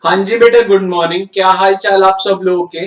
हाँ जी बेटा, good morning. क्या हाल चाल आप सब लोगों के।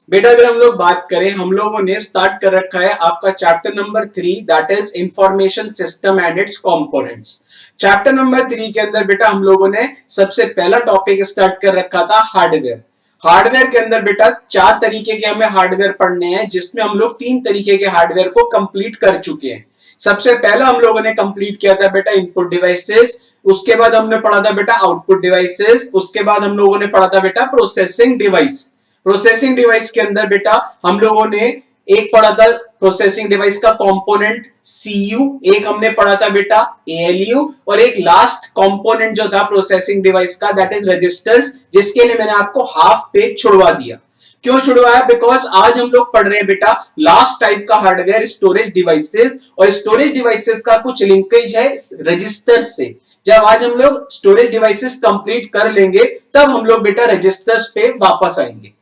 बेटा अगर हम लोग बात करें, हम लोगों ने स्टार्ट कर रखा है आपका chapter number 3, that is information system and it's components. Chapter number 3 के अंदर बेटा हम लोगों ने सबसे पहला टॉपिक स्टार्ट कर रखा था हार्डवेयर। हार्डवेयर के अंदर बेटा 4 तरीके के हमें हार्डवेयर पढ़ने हैं, जिसमें हम लोग 3 तरीके के हार्डवेयर को कंप्लीट कर चुके हैं। सबसे पहला हम लोगों ने कंप्लीट किया था बेटा इनपुट डिवाइसेस, उसके बाद हमने पढ़ा था बेटा आउटपुट डिवाइसेस, उसके बाद हम लोगों ने पढ़ा था बेटा प्रोसेसिंग डिवाइस। प्रोसेसिंग डिवाइस के अंदर बेटा हम लोगों ने एक पढ़ा था प्रोसेसिंग डिवाइस का कंपोनेंट सीयू, एक हमने पढ़ा था बेटा एएलयू, और एक लास्ट कंपोनेंट जो था प्रोसेसिंग डिवाइस का दैट इज रजिस्टर्स, जिसके लिए मैंने आपको हाफ पेज छुड़वा दिया। क्यों छुड़वाया? बिकॉज आज हम लोग पढ़ रहे हैं बेटा लास्ट टाइप का हार्डवेयर स्टोरेज डिवाइसेस, और स्टोरेज डिवाइसेस का कुछ लिंकेज है रजिस्टर से। जब आज हम लोग स्टोरेज डिवाइसेस कंप्लीट कर लेंगे तब हम लोग बेटा रजिस्टर्स पे वापस आएंगे।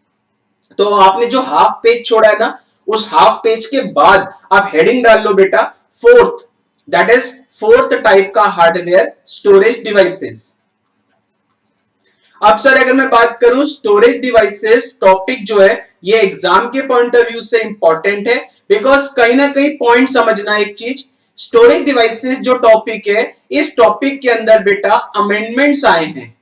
तो आपने जो हाफ पेज छोड़ा है ना, उस हाफ पेज के बाद आप हेडिंग डाल लो बेटा fourth, that is fourth type का हार्डवेयर स्टोरेज डिवाइसेस। अब सर अगर मैं बात करूं स्टोरेज डिवाइसेस टॉपिक जो है ये एग्जाम के पॉइंट ऑफ व्यू से इंपॉर्टेंट है, बिकॉज कहीं ना कहीं पॉइंट समझना एक चीज, स्टोरेज डिवाइसेस जो टॉपिक है इस टॉपिक के अंदर बेटा अमेंडमेंट्स आए हैं।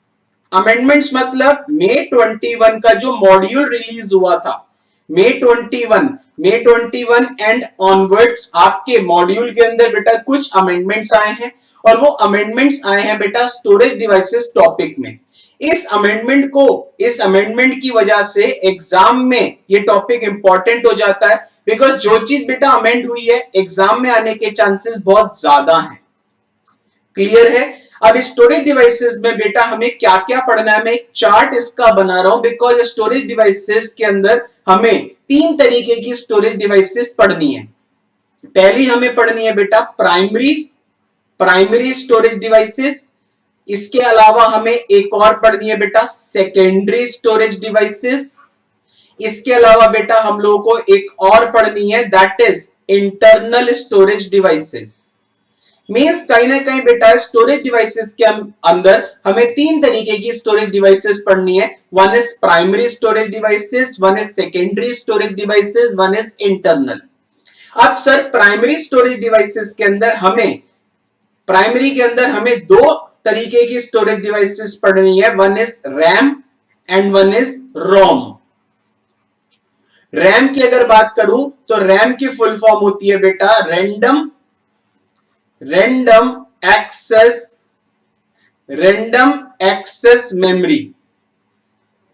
अमेंडमेंट्स मतलब May 21 का जो मॉड्यूल रिलीज हुआ था, May 21 एंड ऑनवर्ड्स आपके मॉड्यूल के अंदर बेटा कुछ अमेंडमेंट्स आए हैं, और वो अमेंडमेंट्स आए हैं बेटा स्टोरेज डिवाइसेस टॉपिक में। इस अमेंडमेंट की वजह से एग्जाम में ये टॉपिक इंपॉर्टेंट हो जाता है, बिकॉज जो चीज बेटा अमेंड हुई है एग्जाम में आने के चांसेस बहुत ज्यादा हैं। क्लियर है? अब स्टोरेज डिवाइसेस में बेटा हमें क्या क्या पढ़ना है, मैं एक चार्ट इसका बना रहा हूं, बिकॉज स्टोरेज डिवाइसेस के अंदर हमें 3 तरीके की स्टोरेज डिवाइसेस पढ़नी है। पहली हमें पढ़नी है बेटा प्राइमरी स्टोरेज डिवाइसेस, इसके अलावा हमें एक और पढ़नी है बेटा सेकेंडरी स्टोरेज डिवाइसेस, इसके अलावा बेटा हम लोगों को एक और पढ़नी है that is internal storage devices. Means कहीं ना कहीं बेटा स्टोरेज डिवाइसेस के अंदर हमें 3 तरीके की स्टोरेज डिवाइसेस पढ़नी है। One is primary storage devices, one is secondary storage devices, one is internal. अब सर प्राइमरी स्टोरेज डिवाइसेस के अंदर हमें 2 तरीके की स्टोरेज डिवाइसेस पढ़नी है, one is RAM and one is ROM. RAM की अगर बात करूं तो रैम की फुल फॉर्म होती है बेटा रैंडम एक्सेस मेमोरी।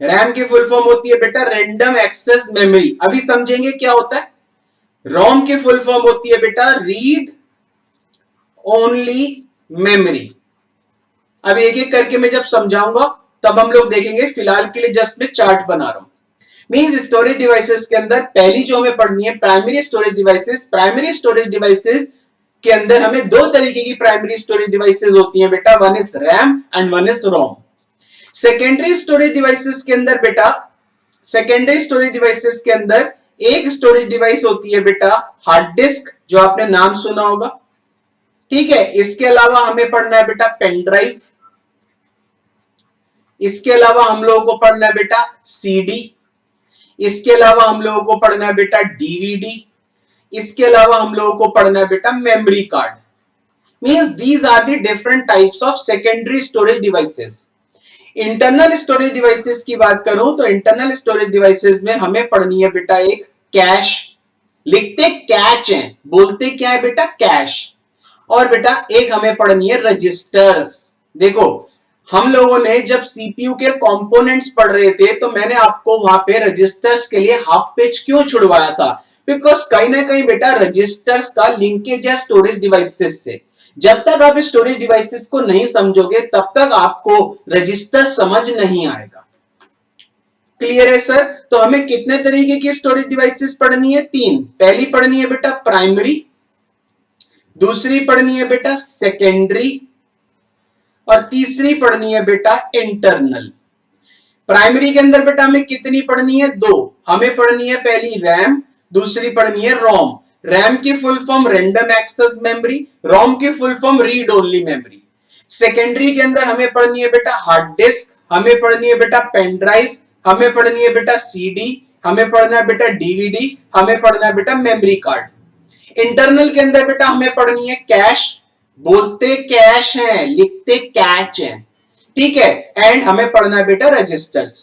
रैम की फुल फॉर्म होती है बेटा रैंडम एक्सेस मेमोरी। अभी समझेंगे क्या होता है। रोम की फुल फॉर्म होती है बेटा रीड ओनली मेमोरी। अब एक एक करके मैं जब समझाऊंगा तब हम लोग देखेंगे, फिलहाल के लिए जस्ट मैं चार्ट बना रहा हूं। मींस स्टोरेज डिवाइसेस के अंदर पहली जो हमें पढ़नी है primary storage devices. Primary storage devices के अंदर हमें 2 तरीके की प्राइमरी स्टोरेज डिवाइसेस होती हैं बेटा, one is RAM and one is ROM. Secondary storage devices के अंदर एक स्टोरेज डिवाइस होती है बेटा हार्ड डिस्क, जो आपने नाम सुना होगा। ठीक है, इसके अलावा हमें पढ़ना है बेटा पेन ड्राइव, इसके अलावा हम लोगों को पढ़ना है बेटा सीडी, इसके अलावा हम लोगों को पढ़ना है बेटा डीवीडी, इसके अलावा हम लोगों को पढ़ना है बेटा memory card. Means these are the different types of secondary storage devices. Internal storage devices की बात करूं तो इंटरनल स्टोरेज डिवाइसेस में हमें पढ़नी है बेटा एक कैश, लिखते कैच है, बोलते क्या है बेटा कैश, और बेटा एक हमें पढ़नी है रजिस्टर्स। देखो हम लोगों ने जब सीपीयू के कंपोनेंट्स पढ़ रहे थे तो मैंने आपको वहां पे रजिस्टर्स के लिए हाफ पेज क्यों छुड़वाया था, बिकॉज कहीं ना कहीं बेटा रजिस्टर्स का लिंकेज है स्टोरेज डिवाइसेस से। जब तक आप स्टोरेज डिवाइसेस को नहीं समझोगे तब तक आपको रजिस्टर समझ नहीं आएगा। क्लियर है सर? तो हमें कितने तरीके की स्टोरेज डिवाइसेस पढ़नी है? 3। पहली पढ़नी है बेटा प्राइमरी, दूसरी पढ़नी है बेटा सेकेंडरी, और तीसरी पढ़नी है बेटा इंटरनल। प्राइमरी के अंदर बेटा हमें कितनी पढ़नी है? 2। हमें पढ़नी है पहली रैम, दूसरी पढ़नी है रोम। रैम की full form random access memory, ROM की full form read only memory. Secondary के अंदर हमें पढ़नी है बेटा हार्ड डिस्क, हमें पढ़नी है बेटा पेन ड्राइव, हमें पढ़नी है बेटा सीडी, हमें पढ़ना है बेटा डीवीडी, हमें पढ़ना है बेटा मेमोरी कार्ड। इंटरनल के अंदर बेटा हमें पढ़नी है कैश, बोलते कैश हैं लिखते कैच है, ठीक है। एंड हमें पढ़ना है बेटा registers.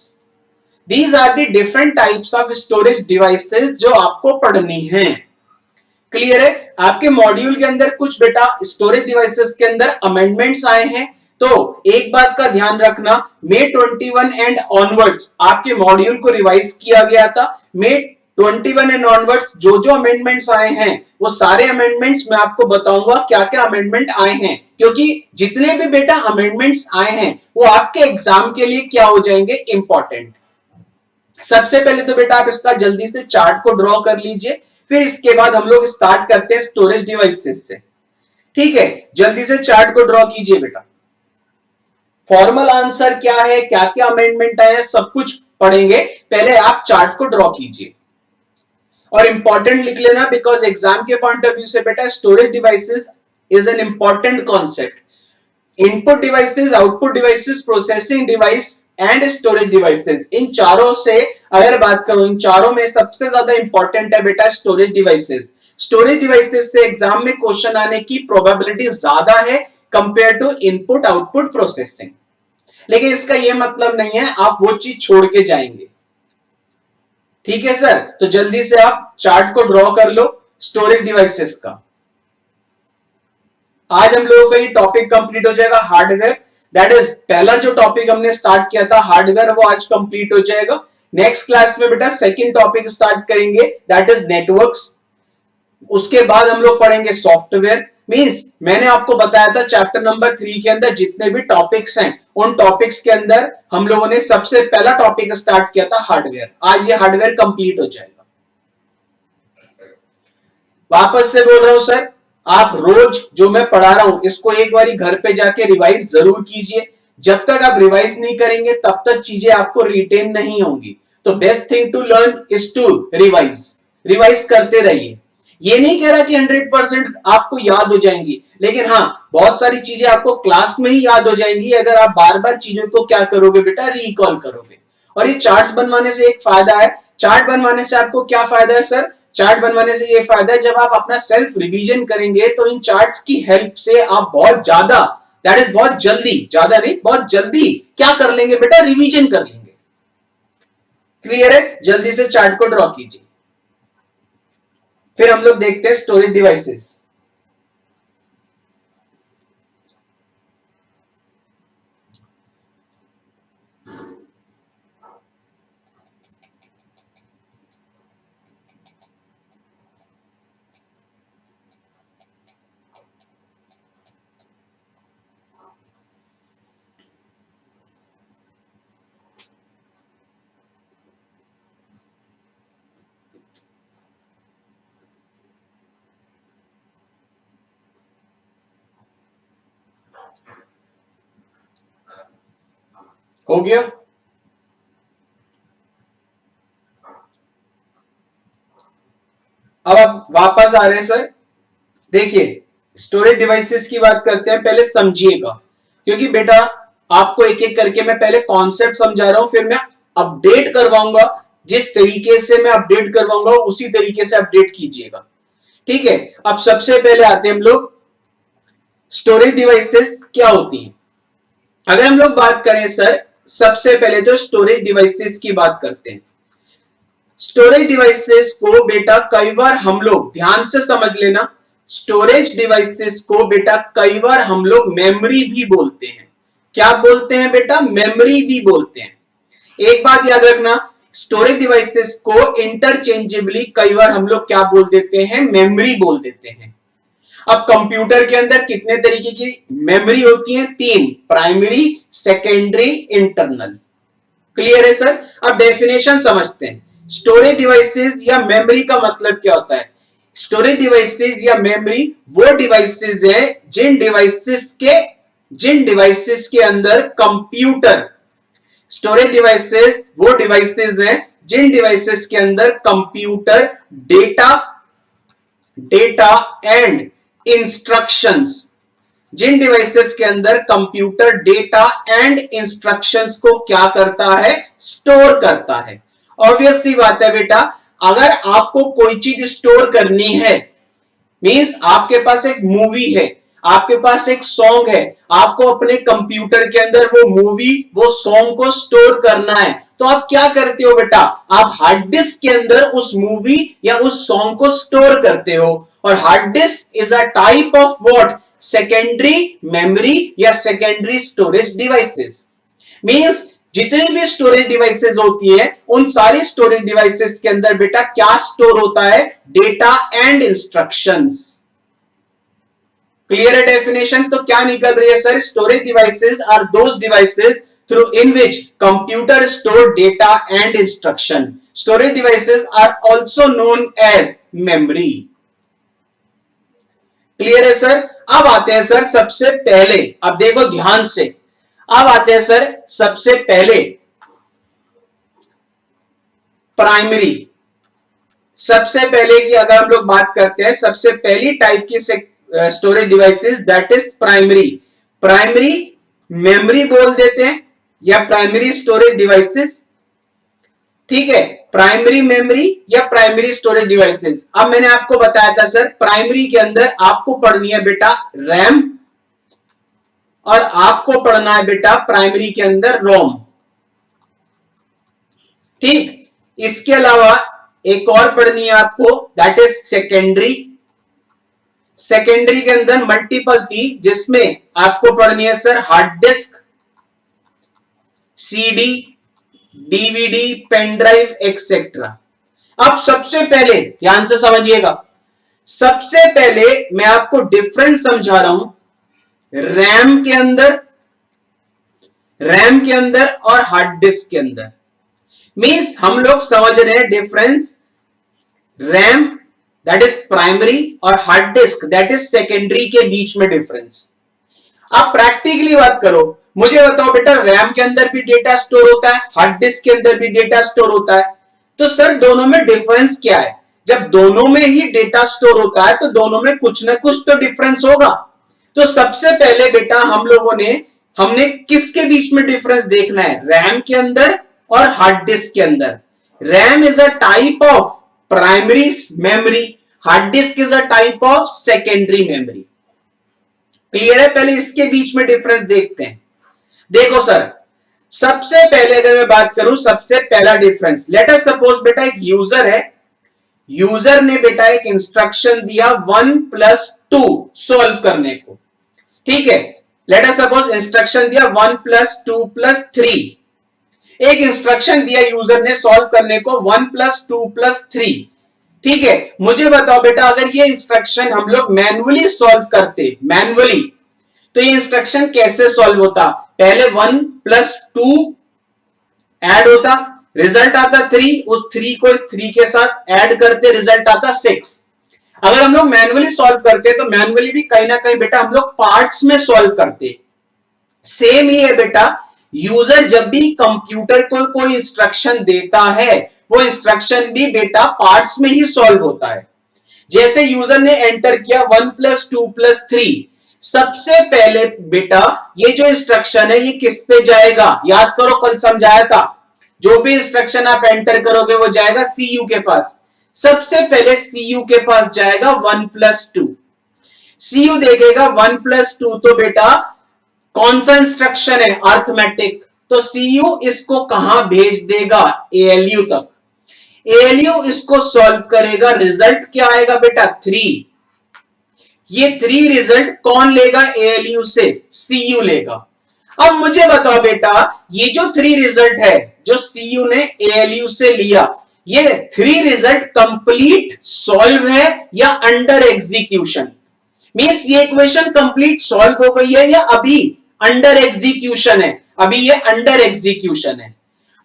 These are the different types of storage devices जो आपको पढ़नी है। क्लियर है। आपके मॉड्यूल के अंदर कुछ बेटा स्टोरेज डिवाइसेस के अंदर अमेंडमेंट्स आए हैं, तो एक बात का ध्यान रखना, May 21 एंड ऑनवर्ड्स आपके मॉड्यूल को रिवाइज किया गया था। May 21 एंड ऑनवर्ड्स जो जो अमेंडमेंट्स आए हैं वो सारे अमेंडमेंट्स मैं आपको बताऊंगा क्या क्या अमेंडमेंट आए हैं, क्योंकि जितने भी बेटा अमेंडमेंट्स आए हैं वो आपके एग्जाम के लिए क्या हो जाएंगे, इंपॉर्टेंट। सबसे पहले तो बेटा आप इसका जल्दी से चार्ट को ड्रॉ कर लीजिए, फिर इसके बाद हम लोग स्टार्ट करते हैं स्टोरेज डिवाइसेस से, ठीक है। जल्दी से चार्ट को ड्रॉ कीजिए बेटा। फॉर्मल आंसर क्या है, क्या क्या अमेंडमेंट आए हैं, सब कुछ पढ़ेंगे, पहले आप चार्ट को ड्रॉ कीजिए और इंपॉर्टेंट लिख लेना, बिकॉज एग्जाम के पॉइंट ऑफ व्यू से बेटा storage devices is an important concept. Input devices, output devices, processing device and storage devices, इन चारों से अगर बात करूं, इन चारों में सबसे ज्यादा इंपॉर्टेंट है बेटा स्टोरेज डिवाइसेस। स्टोरेज डिवाइसेस से एग्जाम में क्वेश्चन आने की प्रोबेबिलिटी ज्यादा है compare to input output processing, लेकिन इसका यह मतलब नहीं है आप वो चीज छोड़ के जाएंगे, ठीक है सर। तो जल्दी से आप चार्ट को ड्रॉ कर लो स्टोरेज डिवाइसेस का। आज हम लोगों का ये टॉपिक कंप्लीट हो जाएगा हार्डवेयर, दैट इज पहला जो टॉपिक हमने स्टार्ट किया था हार्डवेयर, वो आज कंप्लीट हो जाएगा। नेक्स्ट क्लास में बेटा सेकंड टॉपिक स्टार्ट करेंगे, दैट इज नेटवर्क्स। उसके बाद हम लोग पढ़ेंगे सॉफ्टवेयर। मींस मैंने आपको बताया था चैप्टर नंबर 3 के अंदर जितने भी टॉपिक्स हैं उन टॉपिक्स के अंदर हम लोगों ने सबसे पहला टॉपिक स्टार्ट किया था हार्डवेयर। आज ये हार्डवेयर कंप्लीट हो जाएगा। वापस से बोल रहा हूं सर, आप रोज जो मैं पढ़ा रहा हूं इसको एक बार घर पे जाके रिवाइज जरूर कीजिए। जब तक आप रिवाइज नहीं करेंगे तब तक चीजें आपको रिटेन नहीं होंगी। तो best thing to learn is to revise. Revise करते रहिए। ये नहीं कह रहा कि 100% आपको याद हो जाएंगी, लेकिन हाँ बहुत सारी चीजें आपको क्लास में ही याद हो जाएंगी अगर आप बार बार चीजों को क्या करोगे बेटा, रिकॉल करोगे। और ये चार्ट्स बनवाने से एक फायदा है। चार्ट बनवाने से आपको क्या फायदा है सर? चार्ट बनवाने से ये फायदा है, जब आप अपना सेल्फ रिवीजन करेंगे तो इन चार्ट्स की हेल्प से आप बहुत ज्यादा, दैट इज बहुत जल्दी, ज्यादा नहीं बहुत जल्दी क्या कर लेंगे बेटा, रिवीजन कर लेंगे। क्लियर है? जल्दी से चार्ट को ड्रॉ कीजिए, फिर हम लोग देखते हैं स्टोरेज डिवाइसेस। हो गया? अब आप वापस आ रहे हैं सर। देखिए स्टोरेज डिवाइसेस की बात करते हैं, पहले समझिएगा, क्योंकि बेटा आपको एक एक करके मैं पहले कॉन्सेप्ट समझा रहा हूं, फिर मैं अपडेट करवाऊंगा। जिस तरीके से मैं अपडेट करवाऊंगा उसी तरीके से अपडेट कीजिएगा, ठीक है। अब सबसे पहले आते हैं हम लोग स्टोरेज डिवाइसेस क्या होती है। अगर हम लोग बात करें सर, सबसे पहले तो स्टोरेज डिवाइसेस की बात करते हैं। स्टोरेज डिवाइसेस को बेटा कई बार हम लोग, ध्यान से समझ लेना, स्टोरेज डिवाइसेस को बेटा कई बार हम लोग मेमोरी भी बोलते हैं। क्या बोलते हैं बेटा? मेमोरी भी बोलते हैं। एक बात याद रखना, स्टोरेज डिवाइसेस को इंटरचेंजेबली कई बार हम लोग क्या बोल देते हैं, मेमोरी बोल देते हैं। अब कंप्यूटर के अंदर कितने तरीके की मेमोरी होती है? 3, प्राइमरी, सेकेंडरी, इंटरनल। क्लियर है सर? अब डेफिनेशन समझते हैं। स्टोरेज डिवाइसेस या मेमोरी का मतलब क्या होता है? स्टोरेज डिवाइसेस या मेमोरी वो डिवाइसेस है जिन डिवाइसेस के अंदर कंप्यूटर, स्टोरेज डिवाइसेस वो डिवाइसेस हैं जिन डिवाइसेस के अंदर कंप्यूटर डेटा एंड इंस्ट्रक्शंस जिन डिवाइसेस के अंदर कंप्यूटर डेटा एंड इंस्ट्रक्शंस को क्या करता है, स्टोर करता है। ऑब्वियस सी बात है बेटा, अगर आपको कोई चीज स्टोर करनी है, मींस आपके पास एक मूवी है, आपके पास एक सॉन्ग है, आपको अपने कंप्यूटर के अंदर वो मूवी, वो सॉन्ग को स्टोर करना है, तो आप क्या करते हो बेटा, आप हार्ड डिस्क के अंदर उस मूवी या उस सॉन्ग को स्टोर करते हो। और hard disc is a type of what, secondary memory या सेकेंडरी स्टोरेज डिवाइसेस। मींस जितनी भी स्टोरेज डिवाइसेस होती है, उन सारी स्टोरेज डिवाइसेस के अंदर बेटा क्या स्टोर होता है, डेटा एंड इंस्ट्रक्शंस। क्लियर है डेफिनेशन? तो क्या निकल रही है sir, storage devices are those devices through in which computer store data and instruction. Storage devices are also known as memory. Clear है सर? अब आते हैं सर सबसे पहले, अब देखो ध्यान से, अब आते हैं सर सबसे पहले प्राइमरी। सबसे पहले की अगर हम लोग बात करते हैं, सबसे पहली टाइप की storage devices that is primary. Primary memory बोल देते हैं या प्राइमरी स्टोरेज डिवाइसेस, ठीक है, प्राइमरी मेमोरी या प्राइमरी स्टोरेज डिवाइसेस। अब मैंने आपको बताया था सर, प्राइमरी के अंदर आपको पढ़नी है बेटा रैम और आपको पढ़ना है बेटा प्राइमरी के अंदर रोम। ठीक, इसके अलावा एक और पढ़नी है आपको, दैट इज सेकेंडरी। सेकेंडरी के अंदर मल्टीपल थी, जिसमें आपको पढ़नी है sir hard disk, CD, DVD, pen drive etcetera. अब सबसे पहले ध्यान से समझिएगा, सबसे पहले मैं आपको डिफरेंस समझा रहा हूं रैम के अंदर और हार्ड डिस्क के अंदर। मींस हम लोग समझ रहे हैं difference, RAM that is primary और hard disk that is secondary के बीच में डिफरेंस। आप प्रैक्टिकली बात करो, मुझे बताओ बेटा रैम के अंदर भी डेटा स्टोर होता है, हार्ड डिस्क के अंदर भी डेटा स्टोर होता है, तो सर दोनों में डिफरेंस क्या है? जब दोनों में ही डेटा स्टोर होता है तो दोनों में कुछ ना कुछ तो डिफरेंस होगा। तो सबसे पहले बेटा हमने किसके बीच में डिफरेंस देखना है, रैम के अंदर और हार्ड डिस्क के अंदर। RAM is a type of primary memory, hard disk is a type of secondary memory. Clear है? पहले इसके बीच में डिफरेंस देखते हैं। देखो सर, सबसे पहले अगर मैं बात करूं, सबसे पहला डिफरेंस, लेट अस सपोज बेटा एक यूजर है, यूजर ने बेटा एक इंस्ट्रक्शन दिया 1+2 सॉल्व करने को, ठीक है। लेट अस सपोज इंस्ट्रक्शन दिया 1+2+3, एक इंस्ट्रक्शन दिया यूजर ने सॉल्व करने को 1+2+3, ठीक है। मुझे बताओ बेटा अगर ये इंस्ट्रक्शन हम लोग मैन्युअली सॉल्व करते, मैन्युअली, तो ये इंस्ट्रक्शन कैसे सॉल्व होता? पहले 1+2 ऐड होता, रिजल्ट आता 3, उस 3 को इस 3 के साथ ऐड करते, रिजल्ट आता 6। अगर हम लोग मैन्युअली सॉल्व करते तो मैन्युअली भी कहीं ना कहीं बेटा हम लोग पार्ट्स में सॉल्व करते। सेम ही है बेटा, यूजर जब भी कंप्यूटर को कोई इंस्ट्रक्शन देता है, वो इंस्ट्रक्शन भी बेटा पार्ट्स में ही सॉल्व होता है। जैसे यूजर ने एंटर किया 1+2+3, सबसे पहले बेटा ये जो इंस्ट्रक्शन है ये किस पे जाएगा? याद करो कल समझाया था, जो भी इंस्ट्रक्शन आप एंटर करोगे वो जाएगा सीयू के पास। सबसे पहले सीयू के पास जाएगा 1+2, सीयू देखेगा 1+2, तो बेटा कौन सा इंस्ट्रक्शन है? अर्थमेटिक, तो सीयू इसको कहां भेज देगा? एएलयू तक। एएलयू इसको सॉल्व करेगा, रिजल्ट क्या आएगा बेटा? 3। ये 3 रिजल्ट कौन लेगा एएलयू से? सीयू लेगा। अब मुझे बताओ बेटा ये जो 3 रिजल्ट है जो सीयू ने एएलयू से लिया, ये 3 रिजल्ट कंप्लीट सॉल्व है या अंडर एग्जीक्यूशन? मींस ये इक्वेशन कंप्लीट सॉल्व हो गई है या अभी अंडर एग्जीक्यूशन है? अभी ये अंडर एग्जीक्यूशन है।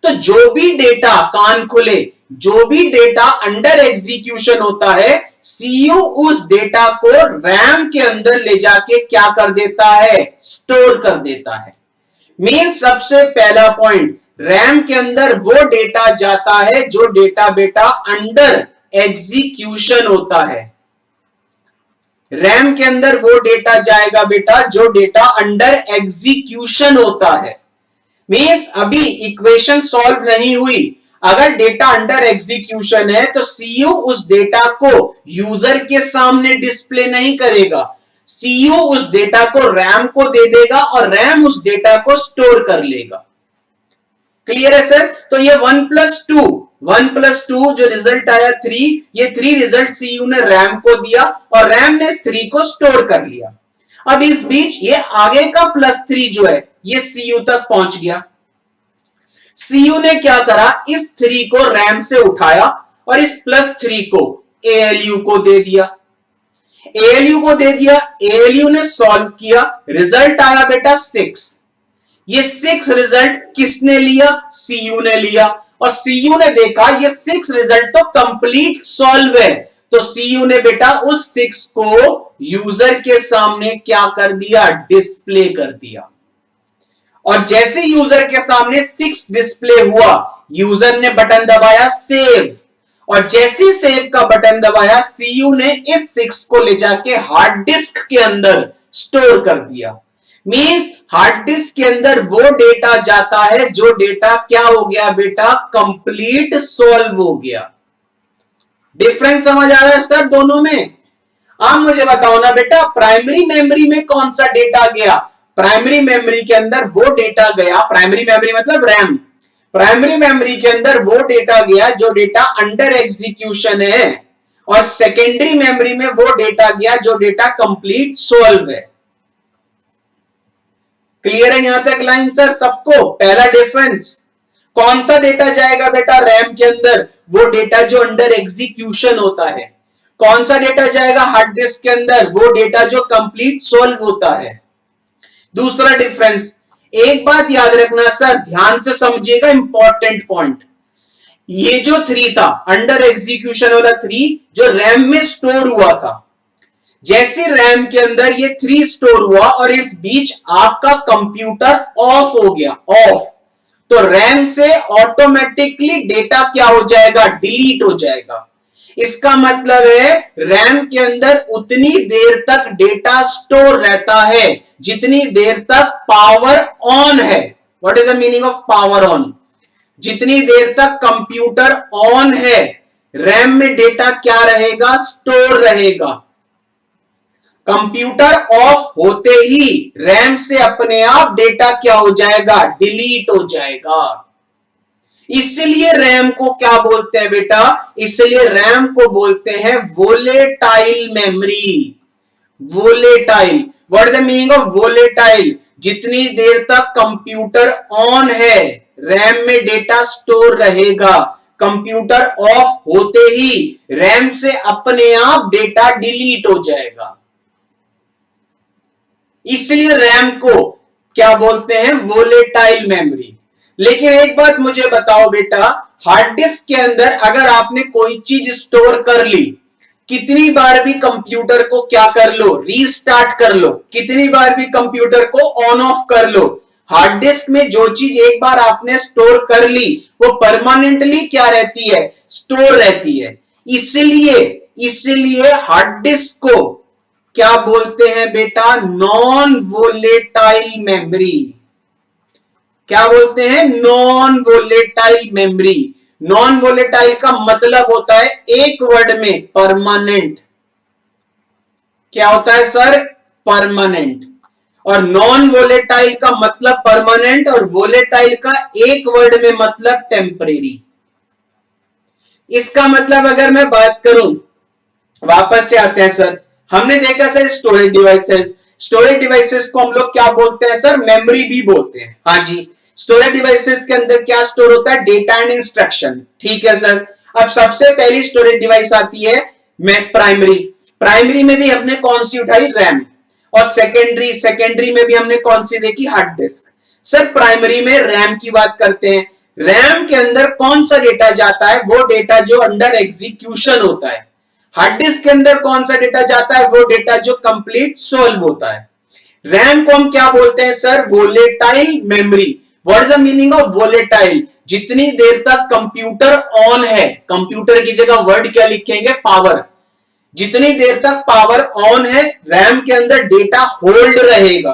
तो जो भी डेटा, कान खुले, जो भी डेटा अंडर एग्जीक्यूशन होता है, सीयू उस डेटा को रैम के अंदर ले जाके क्या कर देता है? स्टोर कर देता है। मींस सबसे पहला पॉइंट, रैम के अंदर वो डेटा जाता है जो डेटा बेटा अंडर एग्जीक्यूशन होता है। रैम के अंदर वो डेटा जाएगा बेटा जो डेटा अंडर एग्जीक्यूशन होता है। मींस अभी इक्वेशन सॉल्व नहीं हुई, अगर डेटा अंडर एग्जीक्यूशन है तो सीयू उस डेटा को यूजर के सामने डिस्प्ले नहीं करेगा, सीयू उस डेटा को रैम को दे देगा और रैम उस डेटा को स्टोर कर लेगा। क्लियर है सर? तो ये 1+2 जो रिजल्ट आया 3, ये 3 रिजल्ट सीयू ने रैम को दिया और रैम ने 3 को स्टोर कर लिया। अब इस बीच ये आगे का +3 जो है ये सीयू तक पहुंच गया। सीयू ने क्या करा, इस 3 को रैम से उठाया और इस +3 को एएलयू को दे दिया। एएलयू ने सॉल्व किया, रिजल्ट आया बेटा 6। ये 6 रिजल्ट किसने लिया? सीयू ने लिया और सीयू ने देखा ये 6 रिजल्ट तो कंप्लीट सॉल्व है, तो सीयू ने बेटा उस 6 को यूजर के सामने क्या कर दिया? डिस्प्ले कर दिया। और जैसे यूजर के सामने 6 डिस्प्ले हुआ, यूजर ने बटन दबाया सेव, और जैसे सेव का बटन दबाया सीयू ने इस 6 को ले जाके हार्ड डिस्क के अंदर स्टोर कर दिया। मींस हार्ड डिस्क के अंदर वो डेटा जाता है जो डेटा क्या हो गया बेटा? कंप्लीट सॉल्व हो गया। डिफरेंस समझ आ रहा है सर दोनों में? आप मुझे बताओ ना बेटा, प्राइमरी मेमोरी में कौन सा डेटा गया? प्राइमरी मेमोरी के अंदर वो डेटा गया, प्राइमरी मेमोरी मतलब रैम, प्राइमरी मेमोरी के अंदर वो डेटा गया जो डेटा अंडर एग्जीक्यूशन है, और सेकेंडरी मेमोरी में वो डेटा गया जो डेटा कंप्लीट सॉल्व है। क्लियर है यहां तक लाइन सर सबको? पहला डिफरेंस, कौन सा डेटा जाएगा बेटा रैम के अंदर? वो डेटा जो अंडर एग्जीक्यूशन होता है। कौन सा डेटा जाएगा हार्ड डिस्क के अंदर? वो डेटा जो कंप्लीट सॉल्व होता है। दूसरा डिफरेंस, एक बात याद रखना सर, ध्यान से समझिएगा, इंपॉर्टेंट पॉइंट, ये जो 3 था अंडर एग्जीक्यूशन वाला 3 जो रैम में स्टोर हुआ था, जैसे रैम के अंदर ये 3 स्टोर हुआ और इस बीच आपका कंप्यूटर ऑफ हो गया, ऑफ, तो रैम से ऑटोमेटिकली डेटा क्या हो जाएगा? डिलीट हो जाएगा। इसका मतलब है रैम के अंदर उतनी देर तक डेटा स्टोर रहता है जितनी देर तक पावर ऑन है। What is the meaning of power on? जितनी देर तक कंप्यूटर ऑन है रैम में डेटा क्या रहेगा? स्टोर रहेगा। कंप्यूटर ऑफ होते ही रैम से अपने आप डेटा क्या हो जाएगा? डिलीट हो जाएगा। इसलिए रैम को क्या बोलते हैं बेटा? इसलिए रैम को बोलते हैं volatile memory. Volatile, what is the meaning of volatile? जितनी देर तक कंप्यूटर ऑन है रैम में डेटा स्टोर रहेगा, कंप्यूटर ऑफ होते ही रैम से अपने आप डेटा डिलीट हो जाएगा। इसलिए रैम को क्या बोलते हैं? Volatile memory. लेकिन एक बात मुझे बताओ बेटा, हार्ड डिस्क के अंदर अगर आपने कोई चीज स्टोर कर ली, कितनी बार भी कंप्यूटर को क्या कर लो? रीस्टार्ट कर लो, कितनी बार भी कंप्यूटर को ऑन ऑफ कर लो। हार्ड डिस्क में जो चीज एक बार आपने स्टोर कर ली वो परमानेंटली क्या रहती है? स्टोर रहती है। इसलिए हार्ड डिस्क को क्या बोलते हैं बेटा? Non volatile memory. क्या बोलते हैं? Non volatile memory. Non volatile का मतलब होता है एक वर्ड में परमानेंट। क्या होता है सर? परमानेंट। और नॉन वोलेटाइल का मतलब परमानेंट, और वोलेटाइल का एक वर्ड में मतलब टेम्परेरी। इसका मतलब अगर मैं बात करूं, वापस से आते हैं सर, हमने देखा sir storage devices, storage devices को हम लोग क्या बोलते हैं सर? मेमोरी भी बोलते हैं। हाँ जी, स्टोरेज डिवाइसेस के अंदर क्या स्टोर होता है? Data and instruction. ठीक है सर। अब सबसे पहली स्टोरेज डिवाइस आती है प्राइमरी। प्राइमरी में भी हमने कौन सी उठाई? रैम। और सेकेंडरी में भी हमने कौन सी देखी? Hard disk. सर प्राइमरी में रैम की बात करते हैं। रैम के अंदर कौन सा डेटा जाता है? वो डेटा जो अंडर एग्जीक्यूशन होता है। हार्ड डिस्क के अंदर कौन सा डेटा जाता है? वो डेटा जो कंप्लीट सॉल्व होता है। रैम को हम क्या बोलते हैं sir? Volatile memory. What is the meaning of volatile? जितनी देर तक कंप्यूटर ऑन है, कंप्यूटर की जगह वर्ड क्या लिखेंगे? पावर। जितनी देर तक पावर ऑन है रैम के अंदर डेटा होल्ड रहेगा,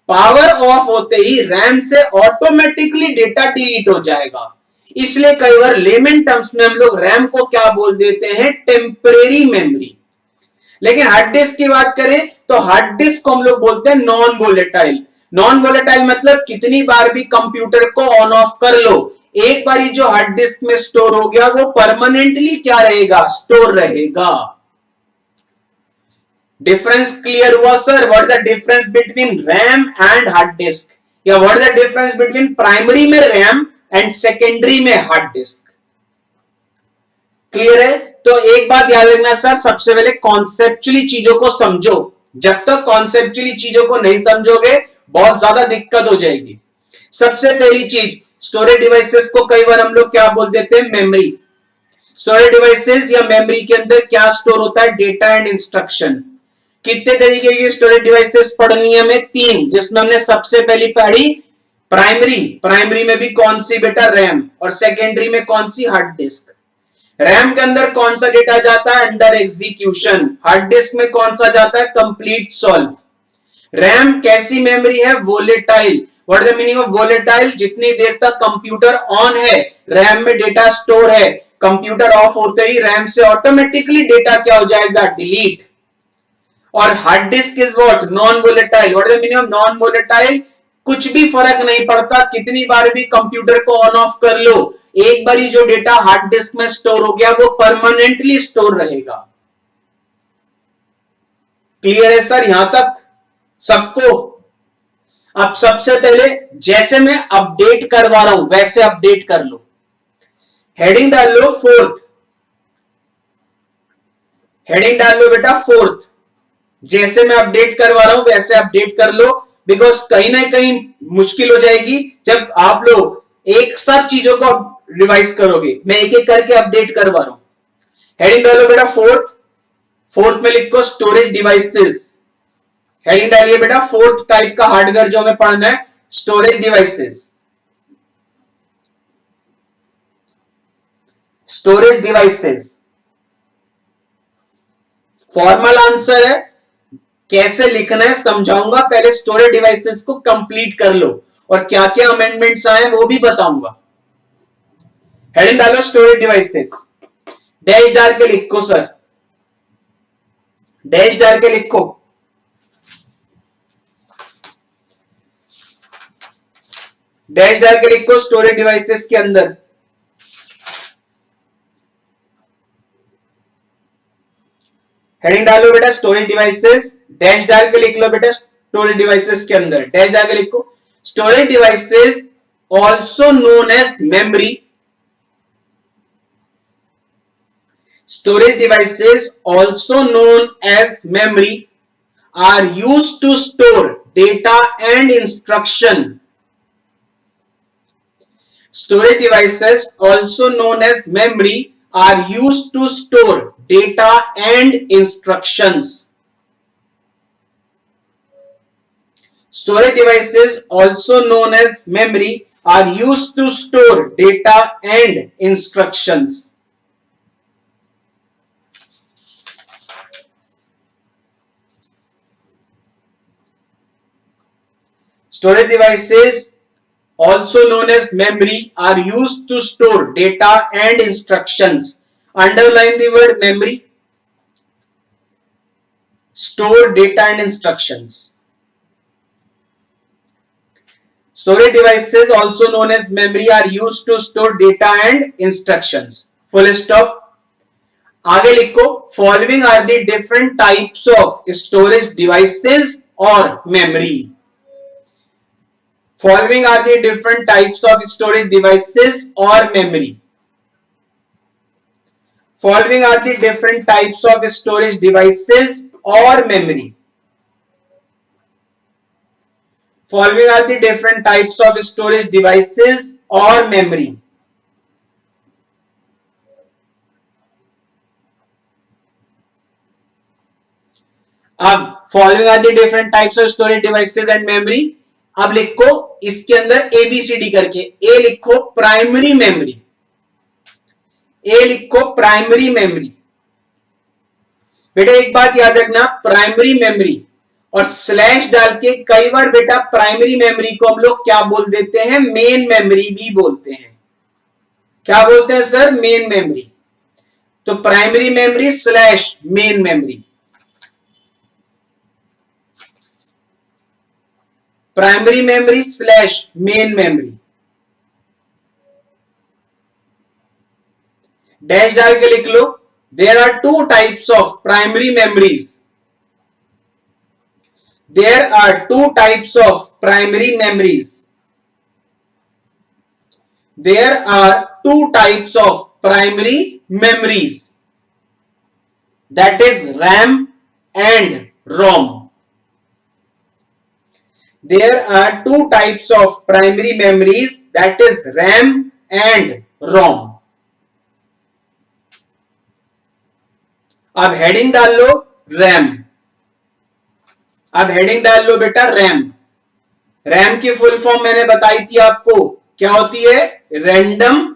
पावर ऑफ होते ही रैम से ऑटोमेटिकली डेटा डिलीट हो जाएगा। इसलिए कई बार लेमन टर्म्स में हम लोग रैम को क्या बोल देते हैं, टेम्परेरी मेमोरी। लेकिन हार्ड डिस्क की बात करें तो हार्ड डिस्क को हम लोग बोलते हैं नॉन वोलेटाइल। नॉन वोलेटाइल मतलब कितनी बार भी कंप्यूटर को ऑन ऑफ कर लो, एक बार जो हार्ड डिस्क में स्टोर हो गया वो परमानेंटली क्या रहेगा, स्टोर रहेगा। डिफरेंस क्लियर हुआ sir? What is the difference between RAM and hard disk, या what is the difference between primary में रैम एंड सेकेंडरी में हार्ड डिस्क? क्लियर है? तो एक बात याद रखना सर, सबसे पहले कॉन्सेप्चुअली चीजों को समझो। जब तक कॉन्सेप्चुअली चीजों को नहीं समझोगे बहुत ज्यादा दिक्कत हो जाएगी। सबसे पहली चीज, स्टोरेज डिवाइसेस को कई बार हम लोग क्या बोल देते हैं, मेमोरी। स्टोरेज डिवाइसेस या मेमोरी के अंदर क्या स्टोर होता है, डेटा एंड इंस्ट्रक्शन। कितने तरीके की स्टोरेज डिवाइसेस पढ़नी है हमें, 3, जिसमें हमने सबसे पहली पढ़ी प्राइमरी। प्राइमरी में भी कौन सी बेटा, रैम, और सेकेंडरी में कौन सी, हार्ड डिस्क। रैम के अंदर कौन सा डेटा जाता है, अंडर एग्जीक्यूशन। हार्ड डिस्क में कौन सा जाता है, कंप्लीट सॉल्व। रैम कैसी मेमोरी है, volatile. What is the meaning of volatile, जितनी देर तक कंप्यूटर ऑन है रैम में डेटा स्टोर है, कंप्यूटर ऑफ होते ही रैम से ऑटोमेटिकली डेटा क्या हो जाएगा, डिलीट। और hard disc is what, non volatile. What is the meaning of non volatile, कुछ भी फर्क नहीं पड़ता कितनी बार भी कंप्यूटर को ऑन ऑफ कर लो, एक बार जो डेटा हार्ड डिस्क में स्टोर हो गया वो परमानेंटली स्टोर रहेगा। क्लियर है सर यहां तक सबको? अब सबसे पहले जैसे मैं अपडेट करवा रहा हूं वैसे अपडेट कर लो। हेडिंग डाल लो 4th, हेडिंग डाल लो बेटा 4th। जैसे मैं अपडेट करवा रहा हूं वैसे अपडेट कर लो, बिकॉज कहीं ना कहीं मुश्किल हो जाएगी जब आप लोग एक साथ चीजों को रिवाइज करोगे। मैं एक एक करके अपडेट करवा रहा हूं। हेडिंग डालो बेटा 4th, 4th में लिखो स्टोरेज डिवाइसेस। हेडिंग डालिए बेटा 4th टाइप का हार्डवेयर जो हमें पढ़ना है, storage devices. Storage devices formal answer है, कैसे लिखना है समझाऊंगा, पहले स्टोरेज डिवाइसेस को कंप्लीट कर लो और क्या क्या अमेंडमेंट्स आए वो भी बताऊंगा। हेडिंग डालो स्टोरेज डिवाइसेस, डैश डाल के लिखो सर, डैश डाल के लिखो। डैश डाल के लिखो स्टोरेज डिवाइसेस के अंदर। हेडिंग डालो बेटा स्टोरेज डिवाइसेस, डैश डाल के लिख लो बेटा स्टोरेज डिवाइसेस के अंदर, डैश डाल के लिखो storage devices also known as memory. Storage devices also known as memory are used to store data and instruction. Storage devices, also known as memory, are used to store data and instructions. Storage devices, also known as memory, are used to store data and instructions. Storage devices, also known as memory, are used to store data and instructions. Underline the word memory. Store data and instructions. Storage devices, also known as memory, are used to store data and instructions. Full stop. आगे लिखो, following are the different types of storage devices or memory. Following are the different types of storage devices or memory. Following are the different types of storage devices or memory. Following are the different types of storage devices or memory. अब following are the different types of storage devices and memory. अब लिखो इसके अंदर ABCD करके, ए लिखो primary memory, ए लिखो primary memory, बेटा एक बात याद रखना, प्राइमरी मेमोरी और स्लैश डाल के कई बार बेटा प्राइमरी मेमोरी को हम लोग क्या बोल देते हैं, मेन मेमोरी भी बोलते हैं। क्या बोलते हैं सर, मेन मेमोरी। तो primary memory slash main memory, primary memory slash main memory. Dash डाल के लिख लो, there are two types of primary memories, there are two types of primary memories, there are two types of primary memories, that is RAM and ROM. There are two types of primary memories, that is RAM and ROM. अब heading डाल लो RAM, अब heading डाल लो बेटा RAM। RAM की full form मैंने बताई थी आपको, क्या होती है, रैंडम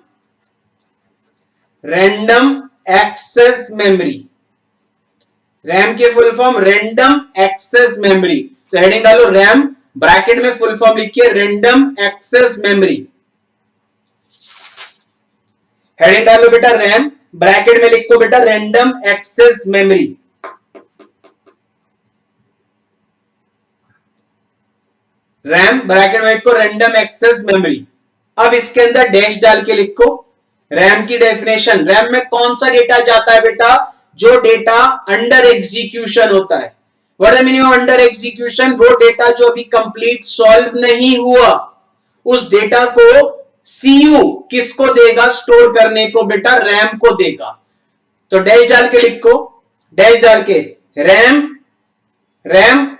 एक्सेस मेमोरी। रैम की full form random access memory. तो हेडिंग डालो रैम, ब्रैकेट में फुल फॉर्म लिखिए रैंडम एक्सेस मेमोरी। हेडिंग डालो बेटा रैम, ब्रैकेट में लिखो बेटा random access memory. RAM bracket में लिखो रैंडम एक्सेस मेमोरी। अब इसके अंदर डैश डाल के लिखो रैम की डेफिनेशन। रैम में कौन सा डेटा जाता है बेटा, जो डेटा अंडर एग्जीक्यूशन होता है। What is the meaning of under execution, वो डेटा जो अभी कंप्लीट सॉल्व नहीं हुआ, उस डेटा को सीयू किसको देगा, स्टोर करने को बेटा रैम को देगा। तो डैश डाल के लिखो, डैश डाल के RAM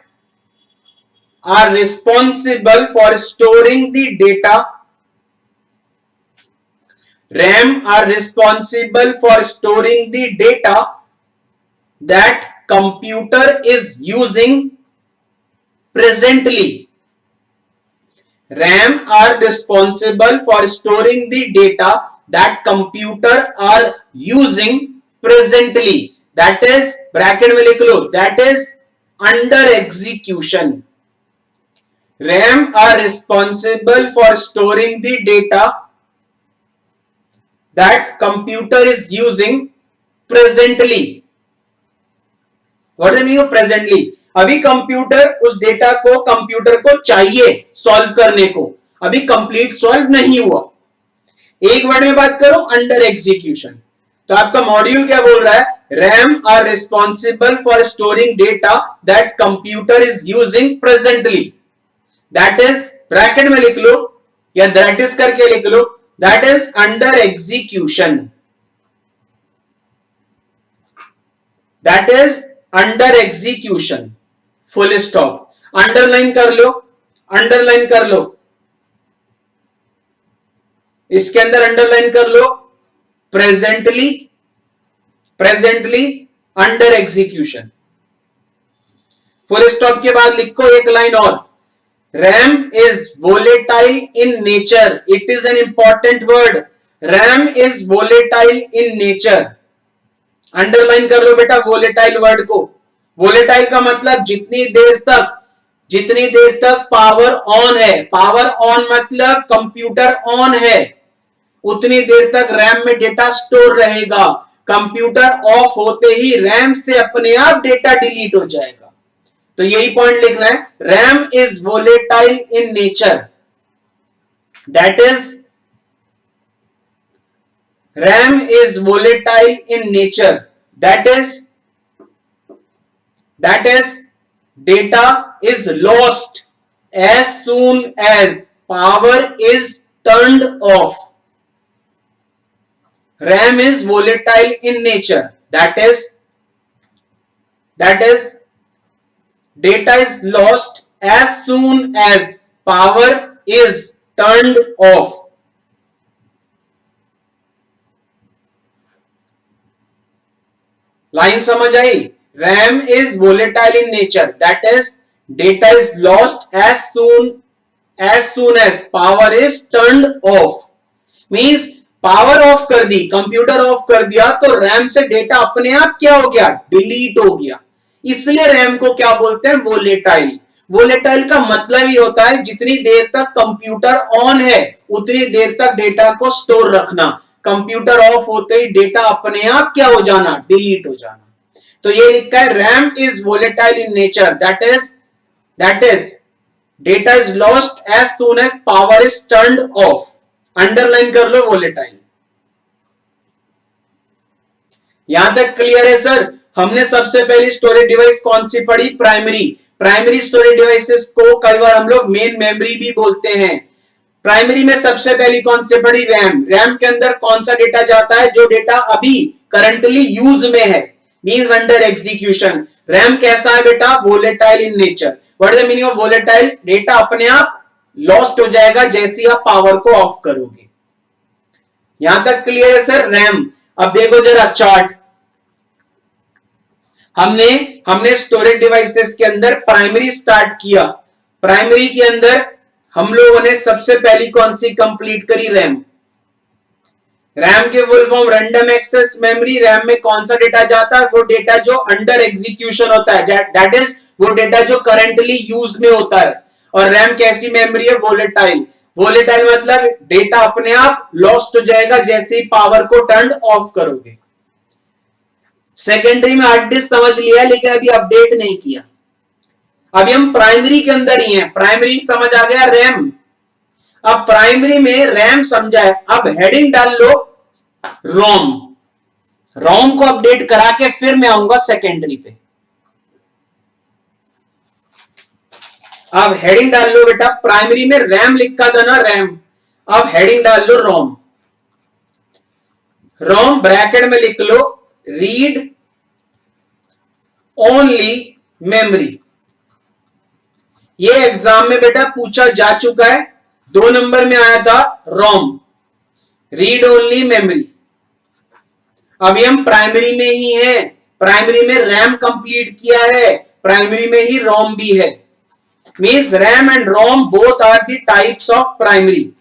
are responsible for storing the data, RAM are responsible for storing the data that computer is using presently. RAM are responsible for storing the data that computer are using presently. That is bracket में लिख लो, that is under execution. RAM are responsible for storing the data that computer is using presently. What is the meaning of presently? अभी computer उस data को computer को चाहिए solve करने को, अभी कंप्लीट सॉल्व नहीं हुआ। एक वर्ड में बात करो, अंडर एग्जीक्यूशन। तो आपका मॉड्यूल क्या बोल रहा है, RAM are responsible for storing data that computer is using presently. That is bracket में लिख लो या दैट इज करके लिख लो, that is under execution, that is under execution, full stop। Underline कर लो, अंडरलाइन कर लो, इसके अंदर अंडरलाइन कर लो presently, presently under execution. Full stop के बाद लिखो एक लाइन और, RAM is volatile in nature. It is an important word. RAM is volatile in nature. Underline कर लो बेटा volatile वर्ड को। volatile का मतलब जितनी देर तक पावर ऑन है, पावर ऑन मतलब कंप्यूटर ऑन है, उतनी देर तक रैम में डेटा स्टोर रहेगा। कंप्यूटर ऑफ होते ही रैम से अपने आप डेटा डिलीट हो जाएगा। तो यही पॉइंट लिखना है, RAM is volatile in nature, that is RAM is volatile in nature, that is data is lost as soon as power is turned off. RAM is volatile in nature, that is data is lost as soon as power is turned off. Line समझ आई? RAM is volatile in nature, that is data is lost as soon as power is turned off. Means power of कर दी, computer of कर दिया, तो RAM से data अपने आप क्या हो गया, डिलीट हो गया। इसलिए रैम को क्या बोलते हैं, वोलेटाइल। वोलेटाइल का मतलब ही होता है जितनी देर तक कंप्यूटर ऑन है उतनी देर तक डेटा को स्टोर रखना, कंप्यूटर ऑफ होते ही डेटा अपने आप क्या हो जाना, डिलीट हो जाना। तो ये लिखा है RAM is volatile in nature, that is data is lost as soon as power is turned off. Underline कर लो वोलेटाइल। यहां तक क्लियर है सर? हमने सबसे पहली स्टोरेज डिवाइस कौन सी पढ़ी, प्राइमरी। प्राइमरी स्टोरेज डिवाइसेस को कई बार हम लोग मेन मेमोरी भी बोलते हैं। प्राइमरी में सबसे पहली कौन सी पढ़ी, रैम। रैम के अंदर कौन सा डेटा जाता है, जो डेटा अभी करंटली यूज में है, मींस अंडर एग्जीक्यूशन। रैम कैसा है बेटा, volatile in nature. What is the meaning of volatile, data अपने आप लॉस्ट हो जाएगा जैसे आप पावर को ऑफ करोगे। यहां तक क्लियर है सर, रैम। अब देखो जरा चार्ट, हमने स्टोरेज डिवाइसेस के अंदर प्राइमरी स्टार्ट किया। प्राइमरी के अंदर हम लोगों ने सबसे पहली कौन सी कंप्लीट करी, रैम। रैम के full form random access memory. RAM में कौन सा डेटा जाता है, वो डेटा जो अंडर एग्जीक्यूशन होता है, दैट इज वो डेटा जो करंटली यूज में होता है। और रैम कैसी मेमोरी है, वोलेटाइल। वोलेटाइल मतलब डेटा अपने आप लॉस्ट हो जाएगा जैसे ही पावर को टर्न ऑफ करोगे। सेकेंडरी में हार्ड डिस्क समझ लिया, लेकिन अभी अपडेट नहीं किया। अभी हम प्राइमरी के अंदर ही हैं। प्राइमरी समझ आ गया, रैम। अब प्राइमरी में रैम समझा है, अब हेडिंग डाल लो रोम। रोम को अपडेट करा के फिर मैं आऊंगा सेकेंडरी पे। अब हेडिंग डाल लो बेटा, प्राइमरी में रैम लिखा था ना, रैम। अब हेडिंग डाल लो रोम। रोम ब्रैकेट में लिख लो रीड ओनली मेमोरी। ये एग्जाम में बेटा पूछा जा चुका है, 2 नंबर में आया था रोम, रीड ओनली मेमोरी। अभी हम प्राइमरी में ही हैं, प्राइमरी में रैम कंप्लीट किया है, प्राइमरी में ही रोम भी है। Means RAM and ROM both are the types of primary.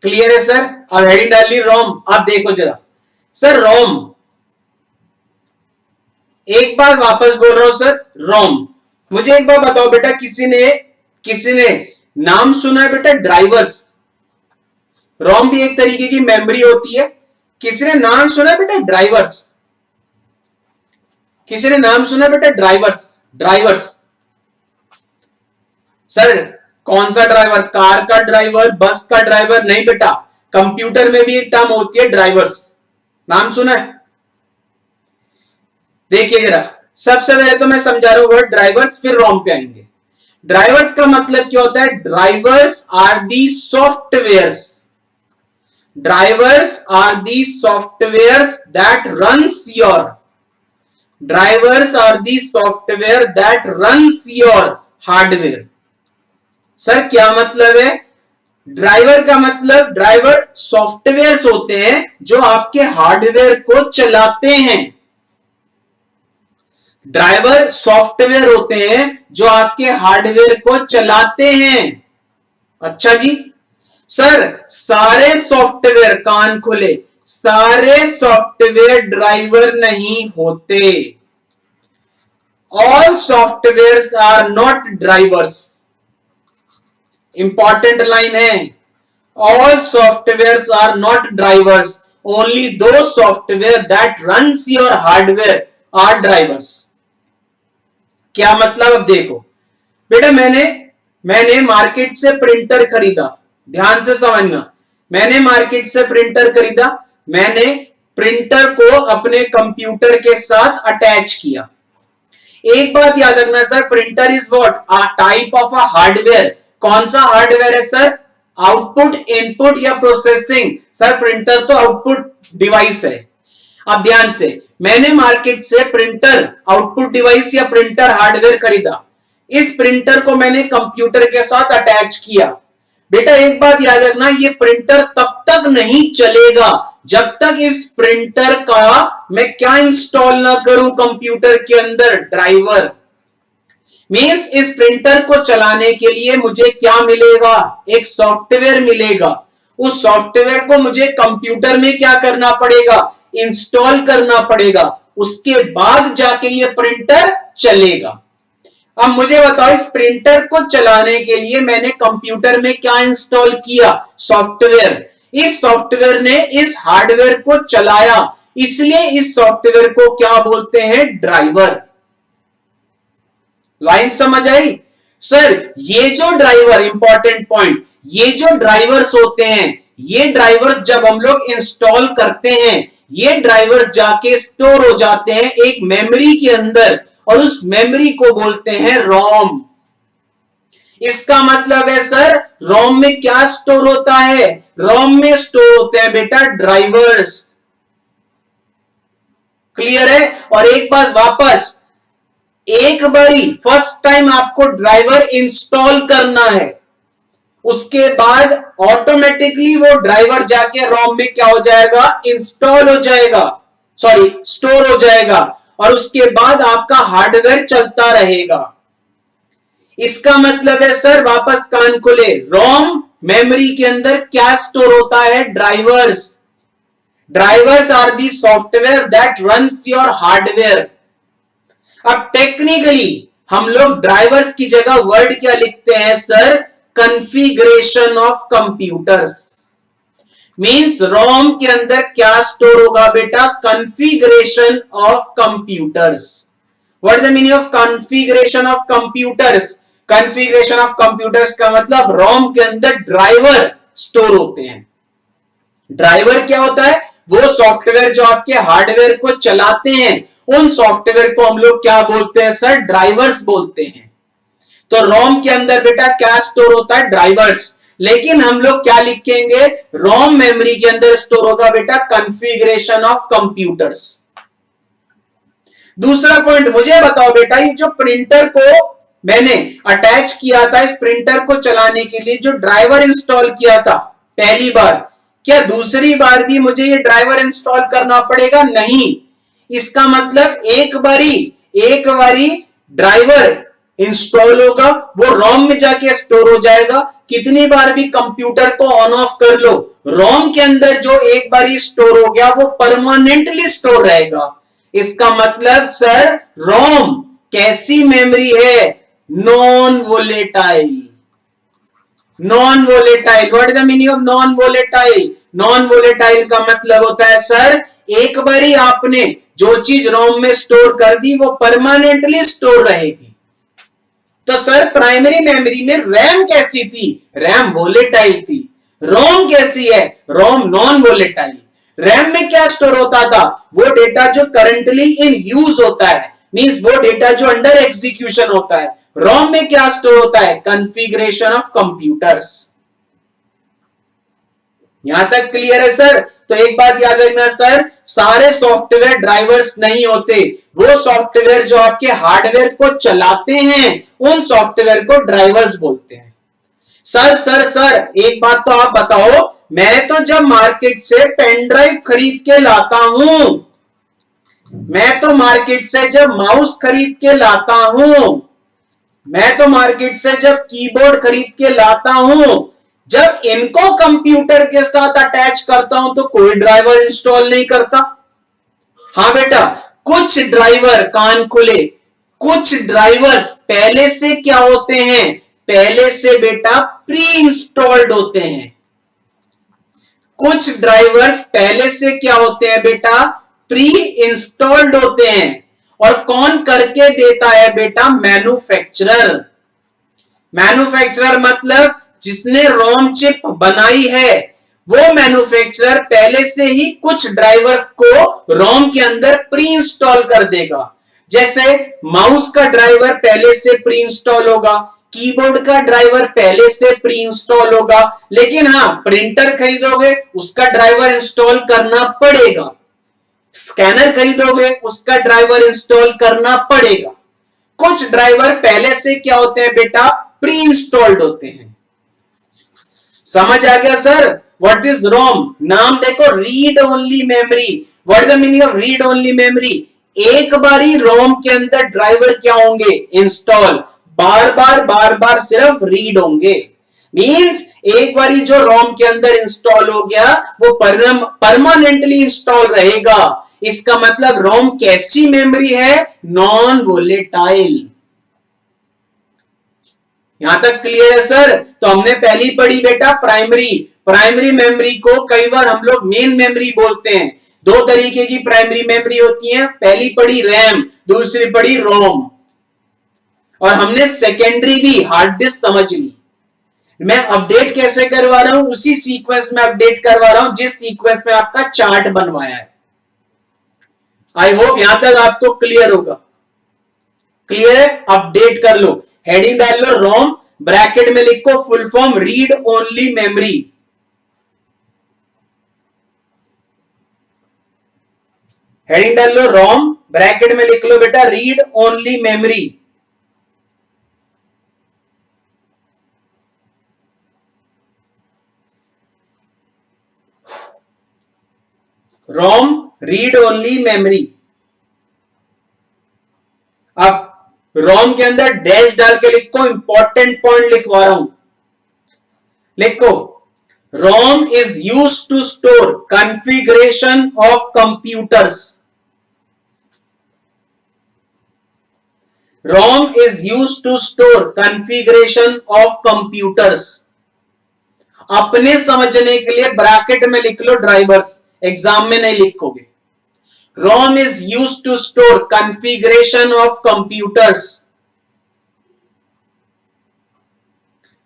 Clear है सर? अब हेडिंग डाल ली रोम। अब देखो जरा सर, रोम, एक बार वापस बोल रहा हूं सर, रोम। मुझे एक बार बताओ बेटा, किसी ने नाम सुना है बेटा ड्राइवर्स? रोम भी एक तरीके की मेमोरी होती है। किसी ने नाम सुना है बेटा ड्राइवर्स? किसी ने नाम सुना है बेटा ड्राइवर्स? सर कौन सा ड्राइवर, कार का ड्राइवर, बस का ड्राइवर? नहीं बेटा, कंप्यूटर में भी एक टर्म होती है ड्राइवर्स। नाम सुना है? देखिए जरा, सबसे पहले तो मैं समझा रहा हूं वर्ड ड्राइवर्स, फिर रोम पे आएंगे। ड्राइवर्स का मतलब क्या होता है, drivers are the softwares. Drivers are the softwares that runs your, drivers are the software that runs your hardware. Sir क्या मतलब है? ड्राइवर का मतलब ड्राइवर सॉफ्टवेयर्स होते हैं जो आपके हार्डवेयर को चलाते हैं। ड्राइवर सॉफ्टवेयर होते हैं जो आपके हार्डवेयर को चलाते हैं। अच्छा जी सर, सारे सॉफ्टवेयर, कान खोले, सारे सॉफ्टवेयर ड्राइवर नहीं होते। All software are not drivers. Important line है, all software are not drivers, only the software that runs your hardware are drivers. क्या मतलब? अब देखो बेटा, मैंने मार्केट से प्रिंटर खरीदा, ध्यान से समझना। मैंने मार्केट से प्रिंटर खरीदा, मैंने प्रिंटर को अपने कंप्यूटर के साथ अटैच किया। एक बात याद रखना sir, printer is what, a type of a hardware. कौन सा हार्डवेयर है सर? आउटपुट, इनपुट या प्रोसेसिंग? सर प्रिंटर तो आउटपुट डिवाइस है। अब ध्यान से, मैंने मार्केट से प्रिंटर आउटपुट डिवाइस या प्रिंटर हार्डवेयर खरीदा। इस प्रिंटर को मैंने कंप्यूटर के साथ अटैच किया। बेटा एक बात याद रखना, ये प्रिंटर तब तक नहीं चलेगा जब तक इस प्रिंटर का मैं क्या इंस्टॉल ना करूं कंप्यूटर के अंदर, ड्राइवर। मींस इस प्रिंटर को चलाने के लिए मुझे क्या मिलेगा, एक सॉफ्टवेयर मिलेगा। उस सॉफ्टवेयर को मुझे कंप्यूटर में क्या करना पड़ेगा, इंस्टॉल करना पड़ेगा, उसके बाद जाके ये प्रिंटर चलेगा। अब मुझे बताओ, इस प्रिंटर को चलाने के लिए मैंने कंप्यूटर में क्या इंस्टॉल किया, सॉफ्टवेयर। इस सॉफ्टवेयर ने इस हार्डवेयर को चलाया, इसलिए इस सॉफ्टवेयर को क्या बोलते हैं, ड्राइवर। लाइन समझ आई? सर ये जो ड्राइवर, इंपॉर्टेंट पॉइंट, ये जो ड्राइवर्स होते हैं, ये ड्राइवर्स जब हम लोग इंस्टॉल करते हैं, ये ड्राइवर्स जाके स्टोर हो जाते हैं एक मेमोरी के अंदर, और उस मेमोरी को बोलते हैं रोम। इसका मतलब है सर, रोम में क्या स्टोर होता है, रोम में स्टोर होते हैं बेटा ड्राइवर्स। क्लियर है? और एक बात वापस, एक बारी फर्स्ट टाइम आपको ड्राइवर इंस्टॉल करना है, उसके बाद ऑटोमेटिकली वो ड्राइवर जाके रोम में क्या हो जाएगा, इंस्टॉल हो जाएगा, सॉरी स्टोर हो जाएगा, और उसके बाद आपका हार्डवेयर चलता रहेगा। इसका मतलब है सर, वापस कान खोले, रोम मेमोरी के अंदर क्या स्टोर होता है, drivers. Drivers are the software that runs your hardware. अब टेक्निकली हम लोग ड्राइवर्स की जगह वर्ड क्या लिखते हैं sir, configuration of computers. Means ROM के अंदर क्या स्टोर होगा बेटा, configuration of computers. What is the meaning of configuration of computers? Configuration of computers का मतलब रोम के अंदर ड्राइवर स्टोर होते हैं। ड्राइवर क्या होता है, वो सॉफ्टवेयर जो आपके हार्डवेयर को चलाते हैं, उन सॉफ्टवेयर को हम लोग क्या बोलते हैं सर, ड्राइवर्स बोलते हैं। तो रोम के अंदर बेटा क्या स्टोर होता है, ड्राइवर्स। लेकिन हम लोग क्या लिखेंगे, रोम मेमोरी के अंदर स्टोर होगा बेटा कॉन्फ़िगरेशन ऑफ कंप्यूटर्स। दूसरा पॉइंट मुझे बताओ बेटा, ये जो प्रिंटर को मैंने अटैच किया था, इस प्रिंटर को चलाने के लिए जो ड्राइवर इंस्टॉल किया था पहली बार, क्या दूसरी बार भी मुझे ये ड्राइवर इंस्टॉल करना पड़ेगा? नहीं। इसका मतलब एक बारी ड्राइवर इंस्टॉल होगा, वो रोम में जाके स्टोर हो जाएगा। कितनी बार भी कंप्यूटर को ऑन ऑफ कर लो, रोम के अंदर जो एक बार स्टोर हो गया वो परमानेंटली स्टोर रहेगा। इसका मतलब सर, रोम कैसी मेमोरी है, non volatile. Non volatile, what is the meaning of non volatile? Non volatile का मतलब होता है सर, एक बारी आपने जो चीज रोम में स्टोर कर दी वो परमानेंटली स्टोर रहेगी। तो सर प्राइमरी मेमोरी में रैम कैसी थी, रैम वोलेटाइल थी। रोम कैसी है, रोम नॉन वोलेटाइल। रैम में क्या स्टोर होता था, वो डेटा जो करंटली इन यूज होता है, मींस वो डेटा जो अंडर एग्जीक्यूशन होता है। रोम में क्या स्टोर होता है, कॉन्फ़िगरेशन ऑफ कंप्यूटर्स। यहां तक क्लियर है सर? तो एक बात याद रखना सर, सारे सॉफ्टवेयर ड्राइवर्स नहीं होते। वो सॉफ्टवेयर जो आपके हार्डवेयर को चलाते हैं, उन सॉफ्टवेयर को ड्राइवर्स बोलते हैं। सर एक बात तो आप बताओ, मैं तो जब मार्केट से पेन ड्राइव खरीद के लाता हूं, मैं तो मार्केट से जब माउस खरीद के लाता हूं, मैं तो मार्केट से जब कीबोर्ड खरीद के लाता हूं, जब इनको कंप्यूटर के साथ अटैच करता हूं तो कोई ड्राइवर इंस्टॉल नहीं करता। हां बेटा, कुछ ड्राइवर, कान खुले, कुछ ड्राइवर्स पहले से क्या होते हैं, पहले से बेटा प्री इंस्टॉल्ड होते हैं। कुछ ड्राइवर्स पहले से क्या होते हैं बेटा, प्री इंस्टॉल्ड होते हैं। और कौन करके देता है बेटा, मैन्युफैक्चरर। मैन्युफैक्चरर मतलब जिसने रोम चिप बनाई है, वो मैन्युफैक्चरर पहले से ही कुछ ड्राइवर्स को रोम के अंदर प्री इंस्टॉल कर देगा। जैसे माउस का ड्राइवर पहले से प्री इंस्टॉल होगा, कीबोर्ड का ड्राइवर पहले से प्री इंस्टॉल होगा, लेकिन हाँ प्रिंटर खरीदोगे उसका ड्राइवर इंस्टॉल करना पड़ेगा। स्कैनर खरीदोगे उसका ड्राइवर इंस्टॉल करना पड़ेगा। कुछ ड्राइवर पहले से क्या होते हैं बेटा, प्री इंस्टॉल्ड होते हैं। समझ आ गया सर? व्हाट इज रोम? नाम देखो, read only memory. What is the meaning of read only memory? एक बारी रोम के अंदर ड्राइवर क्या होंगे? इंस्टॉल। बार बार सिर्फ रीड होंगे। मींस एक बारी जो रोम के अंदर इंस्टॉल हो गया वो परमानेंटली इंस्टॉल रहेगा। इसका मतलब रोम कैसी मेमोरी है? Non volatile. यहां तक क्लियर है सर? तो हमने पहली पढ़ी बेटा प्राइमरी। प्राइमरी मेमोरी को कई बार हम लोग मेन मेमोरी बोलते हैं। दो तरीके की प्राइमरी मेमोरी होती है, पहली पढ़ी रैम, दूसरी पढ़ी रोम। और हमने सेकेंडरी भी हार्ड डिस्क समझ ली। मैं अपडेट कैसे करवा रहा हूं? उसी सीक्वेंस में अपडेट करवा रहा हूं जिस सीक्वेंस में आपका चार्ट बनवाया है। आई होप यहां तक आपको क्लियर होगा। क्लियर है? अपडेट कर लो। हेडिंग डाल लो रोम, ब्रैकेट में लिखो full form read only memory. Heading डाल लो रोम, ब्रैकेट में लिख लो बेटा रीड ओनली मेमोरी। रोम रीड ओनली मेमोरी। अब रोम के अंदर डैश डाल के लिखो, इंपॉर्टेंट पॉइंट लिखवा रहा हूं। लिखो ROM is use to store configuration of computers. ROM is use to store configuration of computers. अपने समझने के लिए ब्रैकेट में लिख लो ड्राइवर्स, एग्जाम में नहीं लिखोगे। ROM is use to store configuration of computers.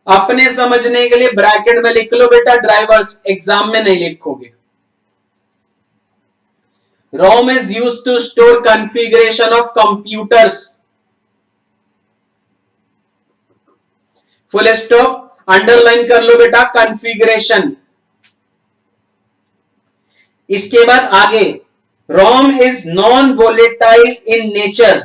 अपने समझने के लिए ब्रैकेट में लिख लो बेटा ड्राइवर्स, एग्जाम में नहीं लिखोगे। ROM is use to store configuration of computers. Full stop, underline कर लो बेटा कॉन्फ़िगरेशन। इसके बाद आगे ROM is non volatile in nature.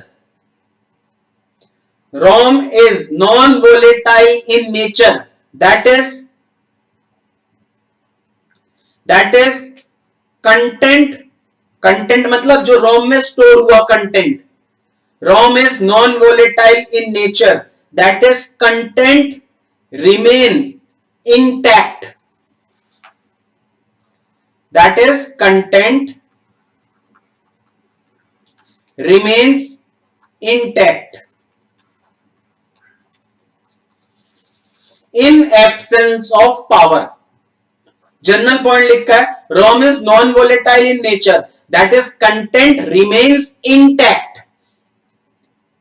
ROM is non volatile in nature, that is content. Content मतलब जो रोम में स्टोर हुआ content. ROM is non volatile in nature, that is content remain intact. That is content remains intact in absence of power. General point लिखा है ROM is non volatile in nature, that is content remains intact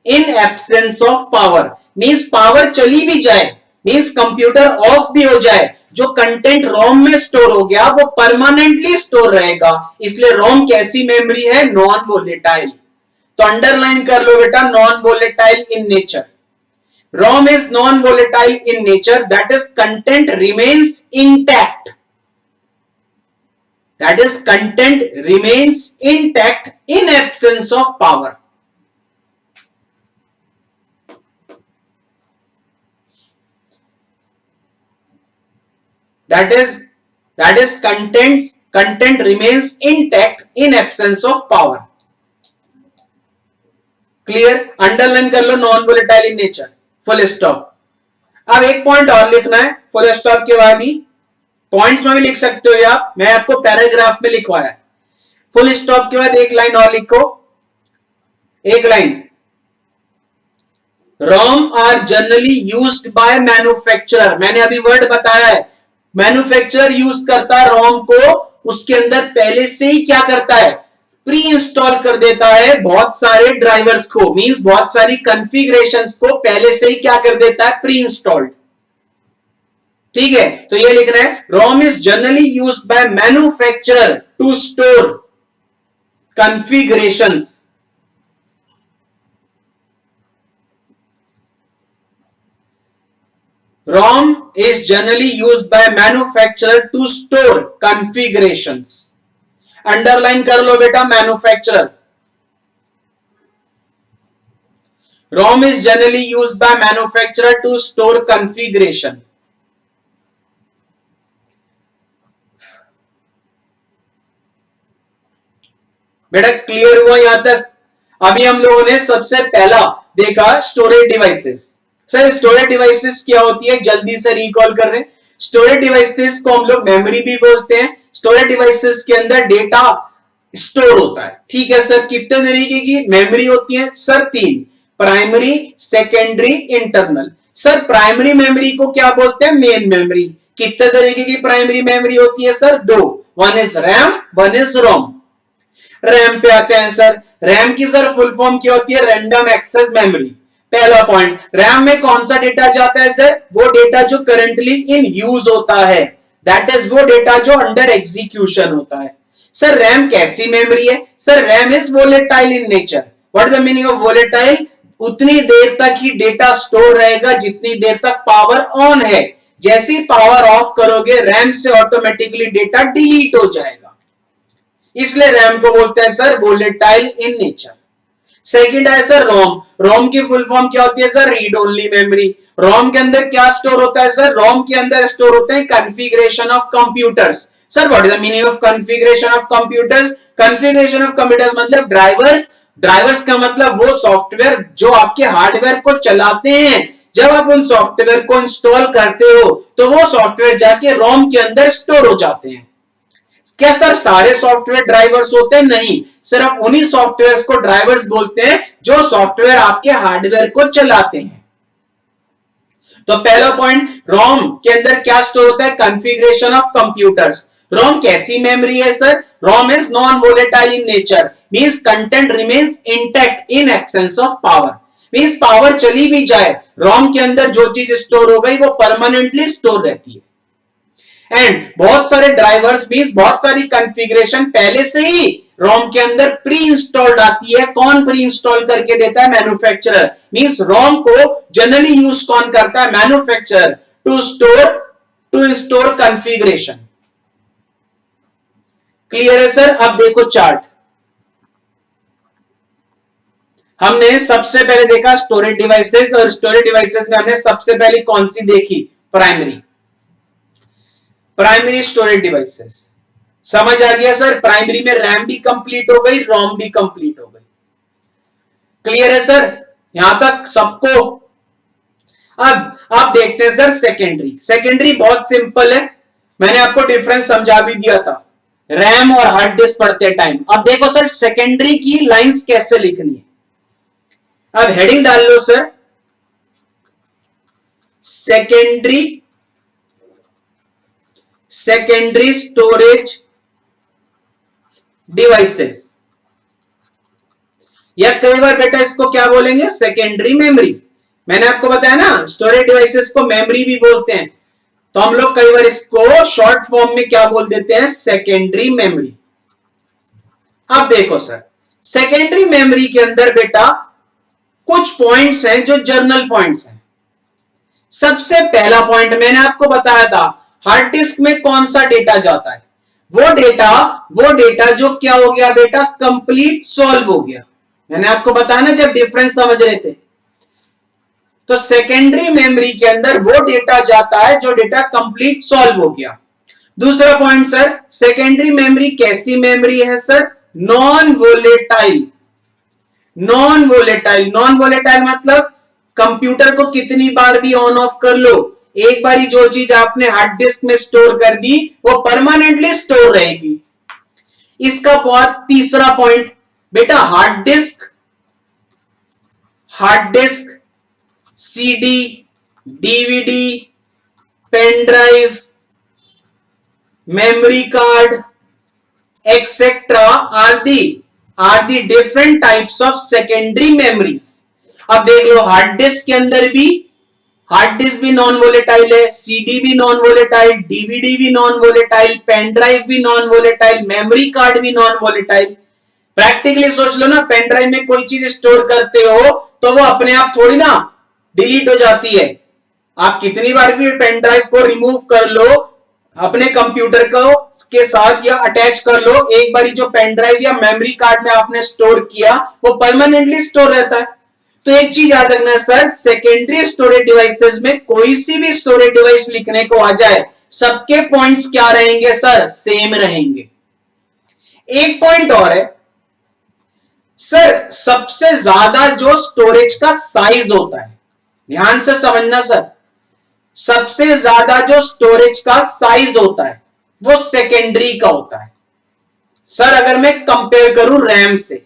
in absence of power. Means power चली भी जाए, means computer of भी हो जाए, जो content रोम में स्टोर हो गया वो परमानेंटली स्टोर रहेगा। इसलिए रोम कैसी मेमोरी है? Non volatile. तो अंडरलाइन कर लो बेटा non volatile in nature. ROM is non volatile in nature, that is content remains intact. That is content remains intact in absence of power. That is content remains intact in absence of power. Clear? Underline कर लो non volatile in nature. Full stop. अब एक point और लिखना है full stop के बाद ही। Points में भी लिख सकते हो आप, मैं आपको पैराग्राफ में लिखवाया। फुल स्टॉप के बाद एक लाइन और लिखो, एक line. ROM are generally used by manufacturer. मैंने अभी वर्ड बताया है, मैन्युफैक्चरर यूज करता है रोम को, उसके अंदर पहले से ही क्या करता है? प्री इंस्टॉल कर देता है बहुत सारे ड्राइवर्स को, मींस बहुत सारी कॉन्फ़िगरेशंस को पहले से ही क्या कर देता है? Pre installed. ठीक है, तो ये लिखना है ROM is generally used by manufacturer to store configurations. ROM is generally used by manufacturer to store configurations. Underline कर लो बेटा manufacturer. ROM is generally used by manufacturer to store configuration. बेटा क्लियर हुआ यहां तक? अभी हम लोगों ने सबसे पहला देखा storage devices. Sir storage devices क्या होती है, जल्दी से रिकॉल कर रहे हैं। स्टोरेज डिवाइसेस को हम लोग मेमोरी भी बोलते हैं। स्टोरेज डिवाइसेस के अंदर डेटा स्टोर होता है, ठीक है सर। कितने तरीके की मेमोरी होती है सर? तीन, primary, secondary, internal. Sir primary memory को क्या बोलते हैं? Main memory. कितने तरीके की प्राइमरी मेमोरी होती है सर? दो, one is RAM, one is ROM. RAM पे आते हैं सर। रैम की सर फुल फॉर्म क्या होती है? Random access memory. पहला पॉइंट, रैम में कौन सा डेटा जाता है सर? वो डेटा जो करंटली इन यूज होता है, दैट इज वो डेटा जो अंडर एग्जीक्यूशन होता है। सर रैम कैसी मेमोरी है? Sir RAM is volatile in nature. What is the meaning of volatile? उतनी देर तक ही डेटा स्टोर रहेगा जितनी देर तक पावर ऑन है। जैसे ही पावर ऑफ करोगे रैम से ऑटोमेटिकली डेटा डिलीट हो जाएगा, इसलिए रैम को बोलते हैं sir volatile in nature. Second है सर रोम। रोम की फुल फॉर्म क्या होती है sir? Read only memory. ROM के अंदर क्या स्टोर होता है सर? रोम के अंदर स्टोर होते हैं configuration of computers. Sir what is the meaning of configuration of computers? Configuration of computers मतलब ड्राइवर्स। ड्राइवर्स का मतलब वो सॉफ्टवेयर जो आपके हार्डवेयर को चलाते हैं। जब आप उन सॉफ्टवेयर को इंस्टॉल करते हो तो वो सॉफ्टवेयर जाके रोम के अंदर स्टोर हो जाते हैं। क्या सर सारे सॉफ्टवेयर ड्राइवर्स होते हैं? नहीं, सिर्फ उन्हीं सॉफ्टवेयर को ड्राइवर्स बोलते हैं जो सॉफ्टवेयर आपके हार्डवेयर को चलाते हैं। तो पहला पॉइंट, रोम के अंदर क्या स्टोर होता है? Configuration of computers. रोम कैसी मेमोरी है sir? ROM is non volatile in nature, means content remains intact in absence of power. Means power चली भी जाए, रोम के अंदर जो चीज स्टोर हो गई वो परमानेंटली स्टोर रहती है। एंड बहुत सारे ड्राइवर्स मींस बहुत सारी कॉन्फ़िगरेशन पहले से ही रोम के अंदर प्री इंस्टॉल्ड आती है। कौन प्री इंस्टॉल करके देता है? मैन्युफैक्चरर। मींस रोम को जनरली यूज कौन करता है? Manufacturer, to store configuration. Clear है सर? अब देखो चार्ट। हमने सबसे पहले देखा स्टोरेज डिवाइसेस, और स्टोरेज डिवाइसेस में हमने सबसे पहले कौन सी देखी? Primary storage devices. समझ आ गया सर? प्राइमरी में रैम भी कंप्लीट हो गई, रोम भी कंप्लीट हो गई। क्लियर है सर यहां तक सबको? अब आप देखते हैं सर सेकेंडरी। सेकेंडरी बहुत सिंपल है, मैंने आपको डिफरेंस समझा भी दिया था रैम और हार्ड डिस्क पढ़ते टाइम। अब देखो सर सेकेंडरी की लाइंस कैसे लिखनी है। अब हेडिंग डाल लो सर, सेकेंडरी स्टोरेज डिवाइसेस, या कई बार बेटा इसको क्या बोलेंगे? Secondary memory. मैंने आपको बताया ना स्टोरेज डिवाइसेस को मेमोरी भी बोलते हैं, तो हम लोग कई बार इसको शॉर्ट फॉर्म में क्या बोल देते हैं? Secondary memory. अब देखो सर सेकेंडरी मेमोरी के अंदर बेटा कुछ पॉइंट्स हैं जो जर्नल पॉइंट्स हैं। सबसे पहला पॉइंट मैंने आपको बताया था, हार्ड डिस्क में कौन सा डेटा जाता है? वो डेटा जो क्या हो गया बेटा? कंप्लीट सॉल्व हो गया। मैंने आपको बताया ना जब डिफरेंस समझ रहे थे। तो सेकेंडरी मेमोरी के अंदर वो डेटा जाता है जो डेटा कंप्लीट सॉल्व हो गया। दूसरा पॉइंट सर, सेकेंडरी मेमोरी कैसी मेमोरी है sir? Non volatile. Non volatile मतलब कंप्यूटर को कितनी बार भी ऑन ऑफ कर लो, एक बार ही जो चीज आपने हार्ड डिस्क में स्टोर कर दी वो परमानेंटली स्टोर रहेगी। इसका बाद तीसरा पॉइंट बेटा, hard disk, CD, DVD, pen drive, memory card etcetera are the different types of secondary memories. अब देख लो हार्ड डिस्क के अंदर भी, हार्ड डिस्क भी नॉन वोलेटाइल है, सीडी भी नॉन वोलेटाइल, डीवीडी भी नॉन वोलेटाइल, पेन ड्राइव भी नॉन वोलेटाइल, मेमोरी कार्ड भी नॉन वोलेटाइल। प्रैक्टिकली सोच लो ना, पेन ड्राइव में कोई चीज स्टोर करते हो तो वो अपने आप थोड़ी ना डिलीट हो जाती है। आप कितनी बार भी पेन ड्राइव को रिमूव कर लो अपने कंप्यूटर को के साथ या अटैच कर लो, एक बार जो पेन ड्राइव या मेमोरी कार्ड में आपने स्टोर किया वो परमानेंटली स्टोर रहता है। तो एक चीज याद रखना सर, सेकेंडरी स्टोरेज डिवाइसेस में कोई सी भी स्टोरेज डिवाइस लिखने को आ जाए, सबके पॉइंट्स क्या रहेंगे सर? सेम रहेंगे। एक पॉइंट और है, सर सबसे ज्यादा जो स्टोरेज का साइज होता है, ध्यान से समझना सर, सबसे ज्यादा जो स्टोरेज का साइज होता है वो सेकेंडरी का होता है। सर अगर मैं कंपेयर करूं रैम से,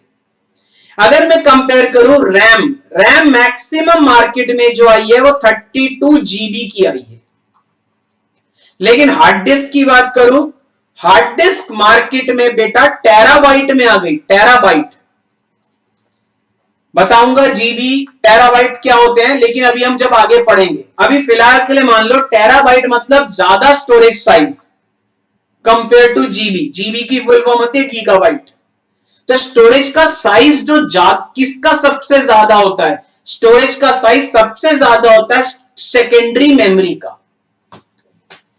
अगर मैं कंपेयर करूं रैम मैक्सिमम मार्केट में जो आई है वो 32 GB की आई है। लेकिन हार्ड डिस्क की बात करूं, हार्ड डिस्क मार्केट में बेटा टेराबाइट में आ गई, टेराबाइट। बताऊंगा जीबी टेराबाइट क्या होते हैं, लेकिन अभी हम जब आगे पढ़ेंगे, अभी फिलहाल के लिए मान लो टेराबाइट मतलब ज्यादा storage size compare two GB. GB की फुल फॉर्म होती है गीगाबाइट। तो स्टोरेज का साइज जो किसका सबसे ज्यादा होता है, स्टोरेज का साइज सबसे ज्यादा होता है सेकेंडरी मेमोरी का।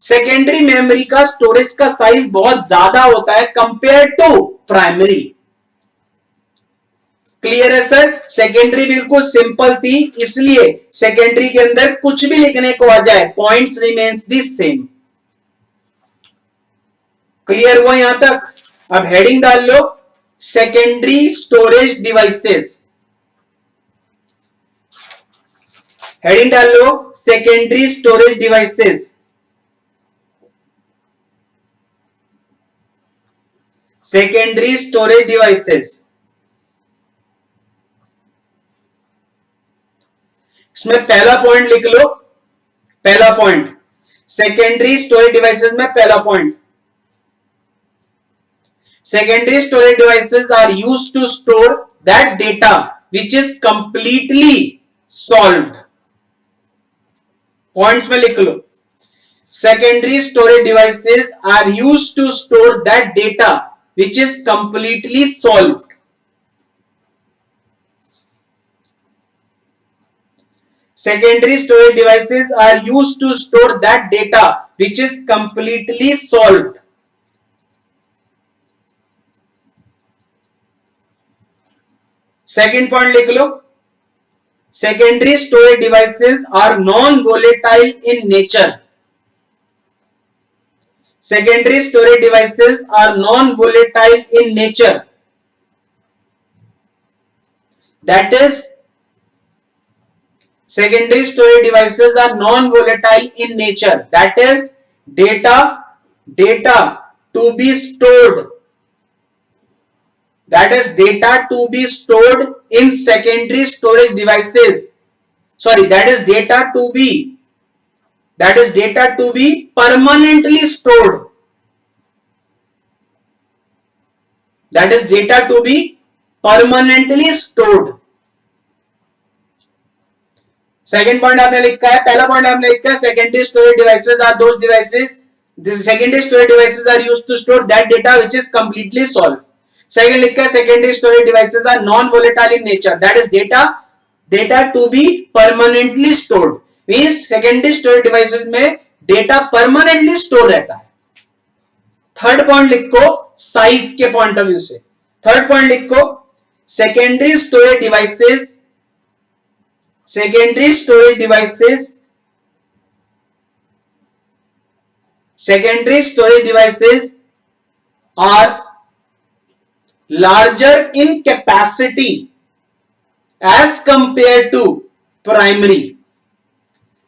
सेकेंडरी मेमोरी का स्टोरेज का साइज बहुत ज्यादा होता है कंपेयर टू प्राइमरी। क्लियर है सर? सेकेंडरी बिल्कुल सिंपल थी, इसलिए सेकेंडरी के अंदर कुछ भी लिखने को आ जाए points remains the same. Clear हुआ यहां तक? अब हेडिंग डाल लो, सेकेंडरी स्टोरेज डिवाइसेस। हेडिंग डाल लो, secondary storage devices. Secondary storage devices, इसमें पहला पॉइंट लिख लो, पहला पॉइंट सेकेंडरी स्टोरेज डिवाइसेस में पहला point, secondary storage devices are used to store that data which is completely solved. Points में लिख लो, secondary storage devices are used to store that data which is completely solved. Secondary storage devices are used to store that data which is completely solved. Second point लिख लो, secondary storage devices are non volatile in nature. Secondary storage devices are non volatile in nature, that is secondary storage devices are non volatile in nature, that is data to be stored, that is data to be stored in secondary storage devices, sorry, that is data to be permanently stored, that is data to be permanently stored. Second point आपने लिखा है, पहला point आपने लिखा है secondary storage devices are those devices, secondary storage devices are used to store that data which is completely solve. Second लिखा है secondary storage devices are non volatile in nature, that is data to be permanently stored, means secondary storage devices में data permanently store रहता है। Third point लिखो size के point of view से, third point लिखो secondary storage devices, secondary storage devices are larger in capacity as compared to primary,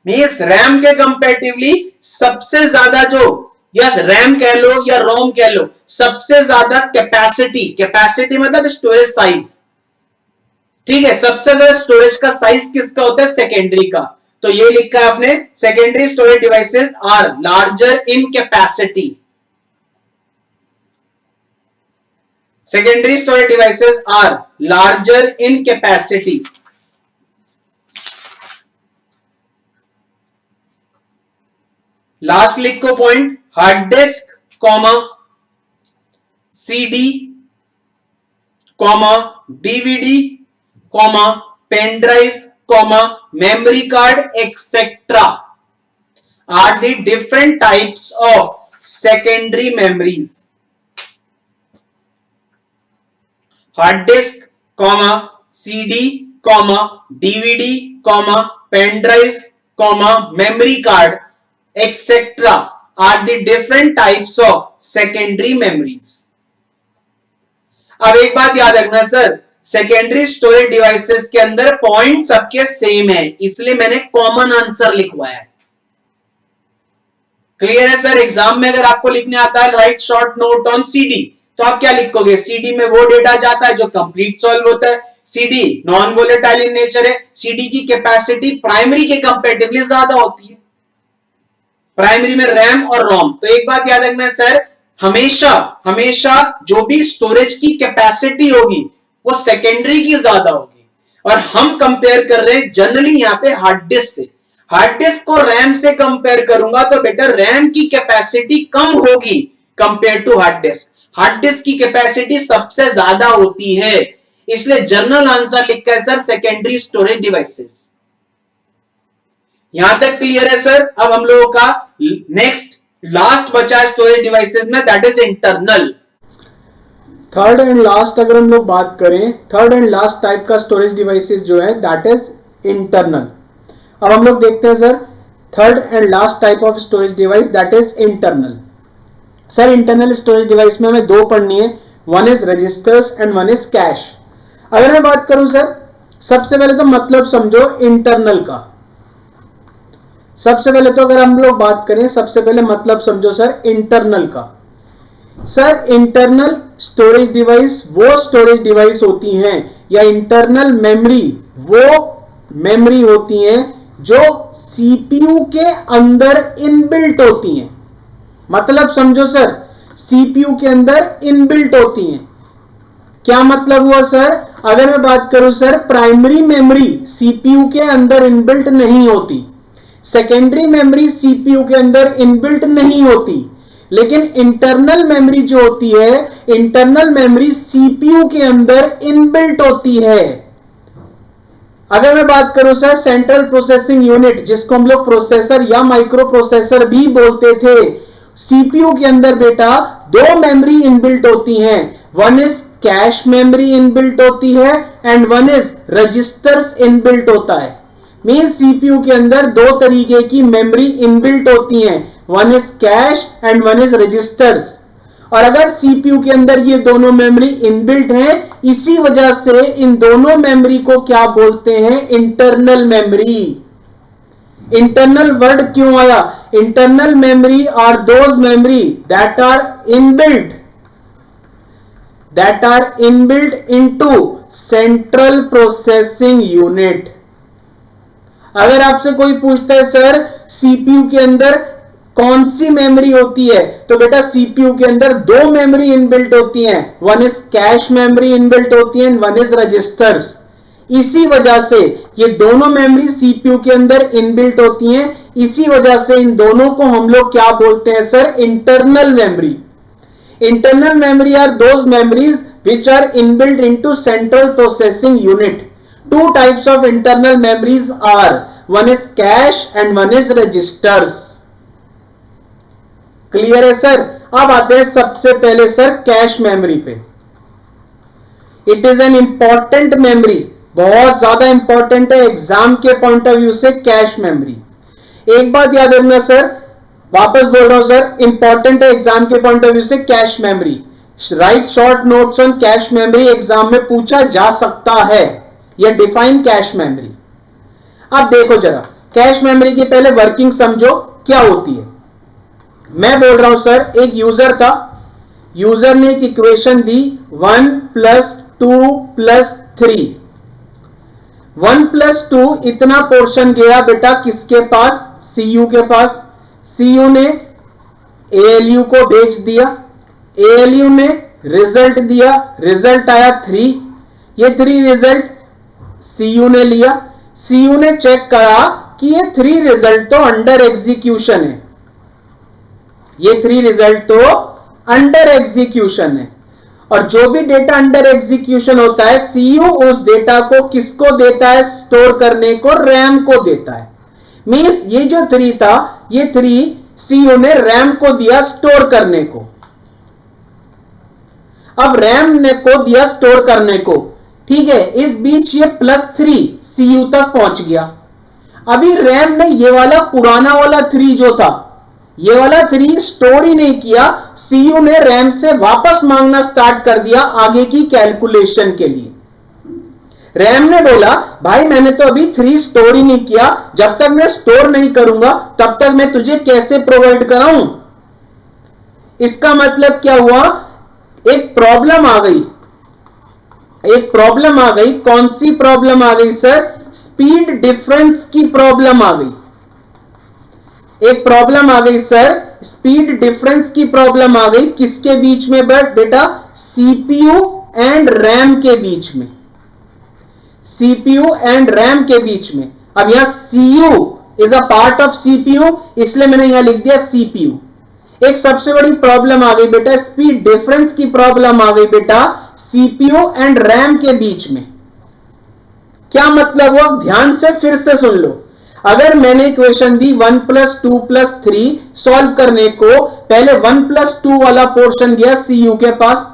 means RAM के comparatively सबसे ज्यादा जो, या रैम कह लो या रोम कह लो, सबसे ज्यादा कैपेसिटी मतलब स्टोरेज साइज, ठीक है, सबसे ज्यादा स्टोरेज का साइज किसका होता है, सेकेंडरी का। तो ये लिखा है आपने, secondary storage devices are larger in capacity, secondary storage devices are larger in capacity. Last लिखो point, hard disk comma CD comma DVD comma pen drive comma memory card etcetera are the different types of secondary memories. Hard disk comma CD comma DVD comma pen drive comma memory card etcetera are the different types of secondary memories. अब एक बात याद रखना sir, secondary storage devices के अंदर point सबके same है, इसलिए मैंने कॉमन आंसर लिखवाया है। क्लियर है सर? एग्जाम में अगर आपको लिखने आता है right short note on CD, तो आप क्या लिखोगे? सीडी में वो डेटा जाता है जो कंप्लीट सॉल्व होता है। CD non volatile in nature है, सीडी की कैपेसिटी प्राइमरी के कंपैरेटिवली ज्यादा होती है। प्राइमरी में रैम और रोम। तो एक बात याद रखना सर, हमेशा हमेशा जो भी स्टोरेज की कैपेसिटी होगी वो सेकेंडरी की ज्यादा होगी। और हम कंपेयर कर रहे हैं जनरली यहां पे हार्ड डिस्क से। हार्ड डिस्क को रैम से कंपेयर करूंगा तो बेटा रैम की कैपेसिटी कम होगी compare to hard disk. Hard disk की कैपेसिटी सबसे ज्यादा होती है, इसलिए जनरल आंसर लिखा है सर सेकेंडरी स्टोरेज डिवाइसेस। यहां तक क्लियर है सर? अब हम लोगों का नेक्स्ट लास्ट बचा स्टोरेज डिवाइसेस में, that is internal. Third and last अगर हम लोग बात करें, थर्ड एंड लास्ट टाइप का स्टोरेज डिवाइसेस जो है दैट इज इंटरनल। अब हम लोग देखते हैं sir third and last type of storage device that is internal. Sir internal storage device में हमें दो पढ़नी है, one is registers and one is cache. अगर मैं बात करूं सर, सबसे पहले तो मतलब समझो इंटरनल का। सबसे पहले तो अगर हम लोग बात करें, सबसे पहले मतलब समझो सर इंटरनल का। सर इंटरनल स्टोरेज डिवाइस वो स्टोरेज डिवाइस होती हैं, या इंटरनल मेमोरी वो मेमोरी होती हैं जो सीपीयू के अंदर इनबिल्ट होती हैं। मतलब समझो सर, सीपीयू के अंदर इनबिल्ट होती हैं। क्या मतलब हुआ सर? अगर मैं बात करूं सर, प्राइमरी मेमोरी सीपीयू के अंदर इनबिल्ट नहीं होती, सेकेंडरी मेमोरी सीपीयू के अंदर इनबिल्ट नहीं होती, लेकिन इंटरनल मेमोरी जो होती है, इंटरनल मेमोरी सीपीयू के अंदर इनबिल्ट होती है। अगर मैं बात करूं सर सेंट्रल प्रोसेसिंग यूनिट, जिसको हम लोग प्रोसेसर या माइक्रो प्रोसेसर भी बोलते थे, सीपीयू के अंदर बेटा दो मेमोरी इनबिल्ट होती हैं, one is cache memory inbuilt होती है and one is registers inbuilt होता है। मींस सीपीयू के अंदर दो तरीके की मेमोरी इनबिल्ट होती हैं, one is cache and one is registers. और अगर सीपीयू के अंदर ये दोनों मेमोरी इनबिल्ट हैं, इसी वजह से इन दोनों मेमोरी को क्या बोलते हैं? Internal memory. इंटरनल वर्ड क्यों आया? Internal memory are those memory that are inbuilt into central processing unit. अगर आपसे कोई पूछता है सर सीपीयू के अंदर कौन सी मेमोरी होती है, तो बेटा सीपीयू के अंदर दो मेमोरी इनबिल्ट होती हैं, one is cache memory inbuilt होती है, वन इज रजिस्टर्स। इसी वजह से ये दोनों मेमोरी सीपीयू के अंदर इनबिल्ट होती हैं, इसी वजह से इन दोनों को हम लोग क्या बोलते हैं सर? Internal memory. Internal memory are those memories which are inbuilt into central processing unit. Two types of internal memories are, one is cache and one is registers. Clear है सर? अब आते हैं सबसे पहले सर कैश मेमोरी पे। It is an important memory, बहुत ज्यादा important है एग्जाम के पॉइंट ऑफ व्यू से कैश मेमोरी। एक बात याद रखना सर, वापस बोल रहा हूं सर, इंपॉर्टेंट है एग्जाम के पॉइंट ऑफ व्यू से cache memory. Right short notes on cache memory exam में पूछा जा सकता है, या डिफाइन कैश मेमोरी। अब देखो जरा कैश मेमोरी की पहले वर्किंग समझो क्या होती है। मैं बोल रहा हूं सर, एक यूजर था, यूजर ने एक इक्वेशन दी 1 + 2 + 3। 1 + 2 इतना पोर्शन गया बेटा किसके पास? सीयू के पास। सीयू ने एएलयू को भेज दिया, एएलयू ने रिजल्ट दिया, रिजल्ट आया 3। ये 3 रिजल्ट सीयू ने लिया, सीयू ने चेक करा कि ये 3 रिजल्ट तो अंडर एग्जीक्यूशन है, ये 3 रिजल्ट तो अंडर एग्जीक्यूशन है। और जो भी डेटा अंडर एग्जीक्यूशन होता है, सीयू उस डेटा को किसको देता है? स्टोर करने को रैम को देता है। मींस ये जो 3 था, ये 3 सीयू ने रैम को दिया स्टोर करने को। अब रैम ने को दिया स्टोर करने को, ठीक है। इस बीच ये +3 सीयू तक पहुंच गया। अभी रैम ने ये वाला पुराना वाला 3 जो था, ये वाला 3 स्टोर ही नहीं किया, सीयू ने रैम से वापस मांगना स्टार्ट कर दिया आगे की कैलकुलेशन के लिए। रैम ने बोला भाई मैंने तो अभी 3 स्टोर ही नहीं किया, जब तक मैं स्टोर नहीं करूंगा तब तक मैं तुझे कैसे प्रोवाइड कराऊं। इसका मतलब क्या हुआ, एक प्रॉब्लम आ गई, एक प्रॉब्लम आ गई। कौन सी प्रॉब्लम आ गई सर, स्पीड डिफरेंस की प्रॉब्लम आ गई। एक प्रॉब्लम आ गई सर, स्पीड डिफरेंस की प्रॉब्लम आ गई। किसके बीच में बेटा, सीपीयू एंड रैम के बीच में, सीपीयू एंड रैम के बीच में। अब यहां CU is a part of CPU, इसलिए मैंने यहां लिख दिया सीपीयू। एक सबसे बड़ी प्रॉब्लम आ गई बेटा, स्पीड डिफरेंस की प्रॉब्लम आ गई बेटा सीपीयू एंड रैम के बीच में। क्या मतलब हुआ, ध्यान से फिर से सुन लो। अगर मैंने इक्वेशन दी 1 + 2 + 3 सॉल्व करने को, पहले 1 + 2 वाला पोर्शन गया सीयू के पास,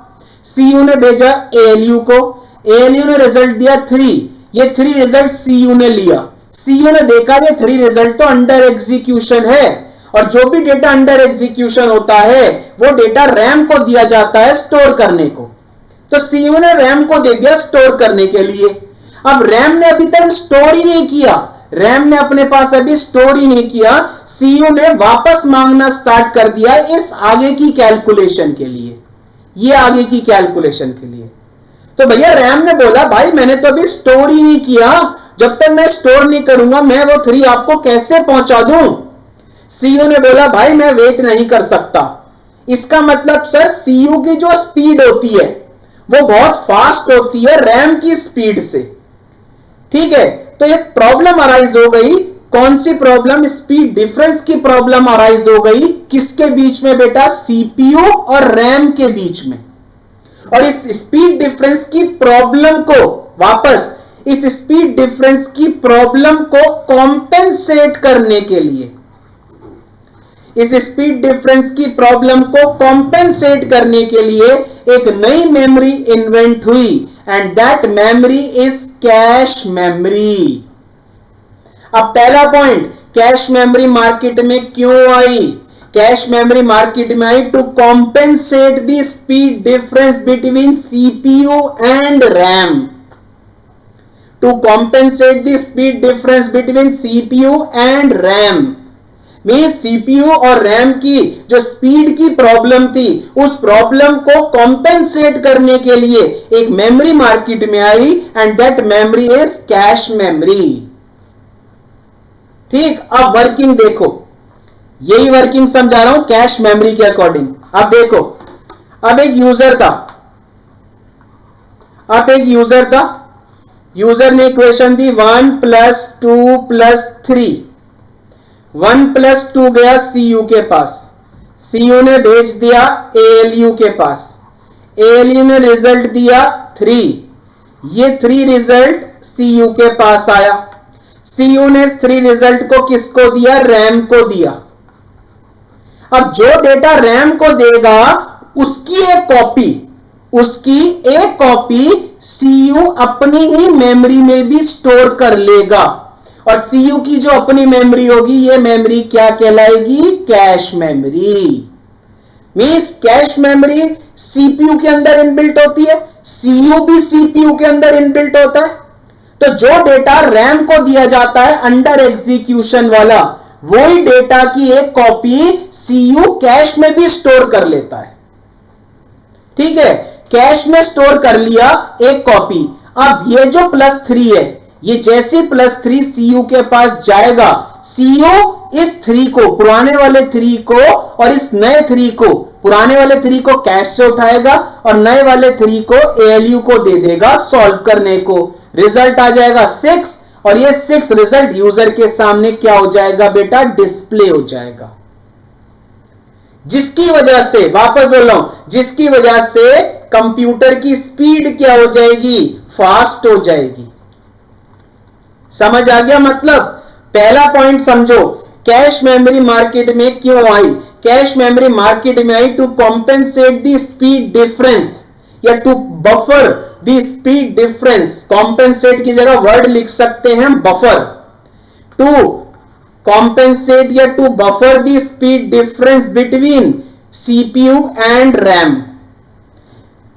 सीयू ने भेजा एएलयू को, एएलयू ने रिजल्ट दिया 3, ये 3 रिजल्ट सीयू ने लिया। सीयू ने देखा ये 3 रिजल्ट तो अंडर एग्जीक्यूशन है, और जो भी डेटा अंडर एग्जीक्यूशन होता है वो डेटा रैम को दिया जाता है स्टोर करने को। तो सीयू ने रैम को दे दिया स्टोर करने के लिए। अब रैम ने अभी तक स्टोर ही नहीं किया, रैम ने अपने पास अभी स्टोर ही नहीं किया, सीयू ने वापस मांगना स्टार्ट कर दिया इस आगे की कैलकुलेशन के लिए, ये आगे की कैलकुलेशन के लिए। तो भैया रैम ने बोला भाई मैंने तो अभी स्टोर ही नहीं किया, जब तक मैं स्टोर नहीं करूंगा मैं वो 3 आपको कैसे पहुंचा दूं। सीयू ने बोला भाई मैं वेट नहीं कर सकता। इसका मतलब सर सीयू की जो स्पीड होती है वो बहुत फास्ट होती है रैम की स्पीड से, ठीक है। तो एक प्रॉब्लम अराइज हो गई, कौन सी प्रॉब्लम, स्पीड डिफरेंस की प्रॉब्लम अराइज हो गई। किसके बीच में बेटा, सीपीयू और रैम के बीच में। और इस स्पीड डिफरेंस की प्रॉब्लम को वापस, इस स्पीड डिफरेंस की प्रॉब्लम को कॉम्पेंसेट करने के लिए, इस स्पीड डिफरेंस की प्रॉब्लम को कॉम्पेंसेट करने के लिए एक नई मेमोरी इन्वेंट हुई, and that memory is cache memory. अब पहला पॉइंट, कैश मेमोरी मार्केट में क्यों आई। कैश मेमोरी मार्केट में आई to compensate the speed difference between CPU and RAM, to compensate the speed difference between CPU and RAM. में CPU और RAM की जो स्पीड की प्रॉब्लम थी उस प्रॉब्लम को कॉम्पेंसेट करने के लिए एक मेमोरी मार्केट में आई, and that memory is cache memory. ठीक, अब वर्किंग देखो, यही वर्किंग समझा रहा हूं कैश मेमोरी के अकॉर्डिंग। अब देखो, अब एक यूजर था, यूजर ने इक्वेशन दी 1 + 2 + 3, 1 + 2 गया सीयू के पास, सीयू ने भेज दिया एएलयू के पास, एएलयू ने रिजल्ट दिया 3, ये 3 रिजल्ट सीयू के पास आया, सीयू ने 3 रिजल्ट को किसको दिया, रैम को दिया। अब जो डेटा रैम को देगा उसकी एक कॉपी सीयू अपनी ही मेमोरी में भी स्टोर कर लेगा, और सीयू की जो अपनी मेमोरी होगी ये मेमोरी क्या कहलाएगी, cache memory. Means cache memory CPU के अंदर इनबिल्ट होती है, सीयू भी सीपीयू के अंदर इनबिल्ट होता है। तो जो डेटा रैम को दिया जाता है अंडर एग्जीक्यूशन वाला, वही डेटा की एक कॉपी सीयू कैश में भी स्टोर कर लेता है। ठीक है, कैश में स्टोर कर लिया एक कॉपी। अब ये जो +3 है, ये जैसे +3 सीयू के पास जाएगा, सीयू इस 3 को, पुराने वाले 3 को और इस नए 3 को, पुराने वाले 3 को कैश से उठाएगा और नए वाले 3 को एएलयू को दे देगा सॉल्व करने को। रिजल्ट आ जाएगा 6, और ये 6 रिजल्ट यूजर के सामने क्या हो जाएगा बेटा, डिस्प्ले हो जाएगा। जिसकी वजह से, वापस बोल रहा हूं, जिसकी वजह से कंप्यूटर की स्पीड क्या हो जाएगी, फास्ट हो जाएगी। समझ आ गया मतलब। पहला पॉइंट समझो, कैश मेमोरी मार्केट में क्यों आई। कैश मेमोरी मार्केट में आई to compensate the speed difference, या to buffer the speed difference. Compensate की जगह वर्ड लिख सकते हैं बफर, टू कॉम्पेंसेट या to buffer the speed difference between CPU and RAM.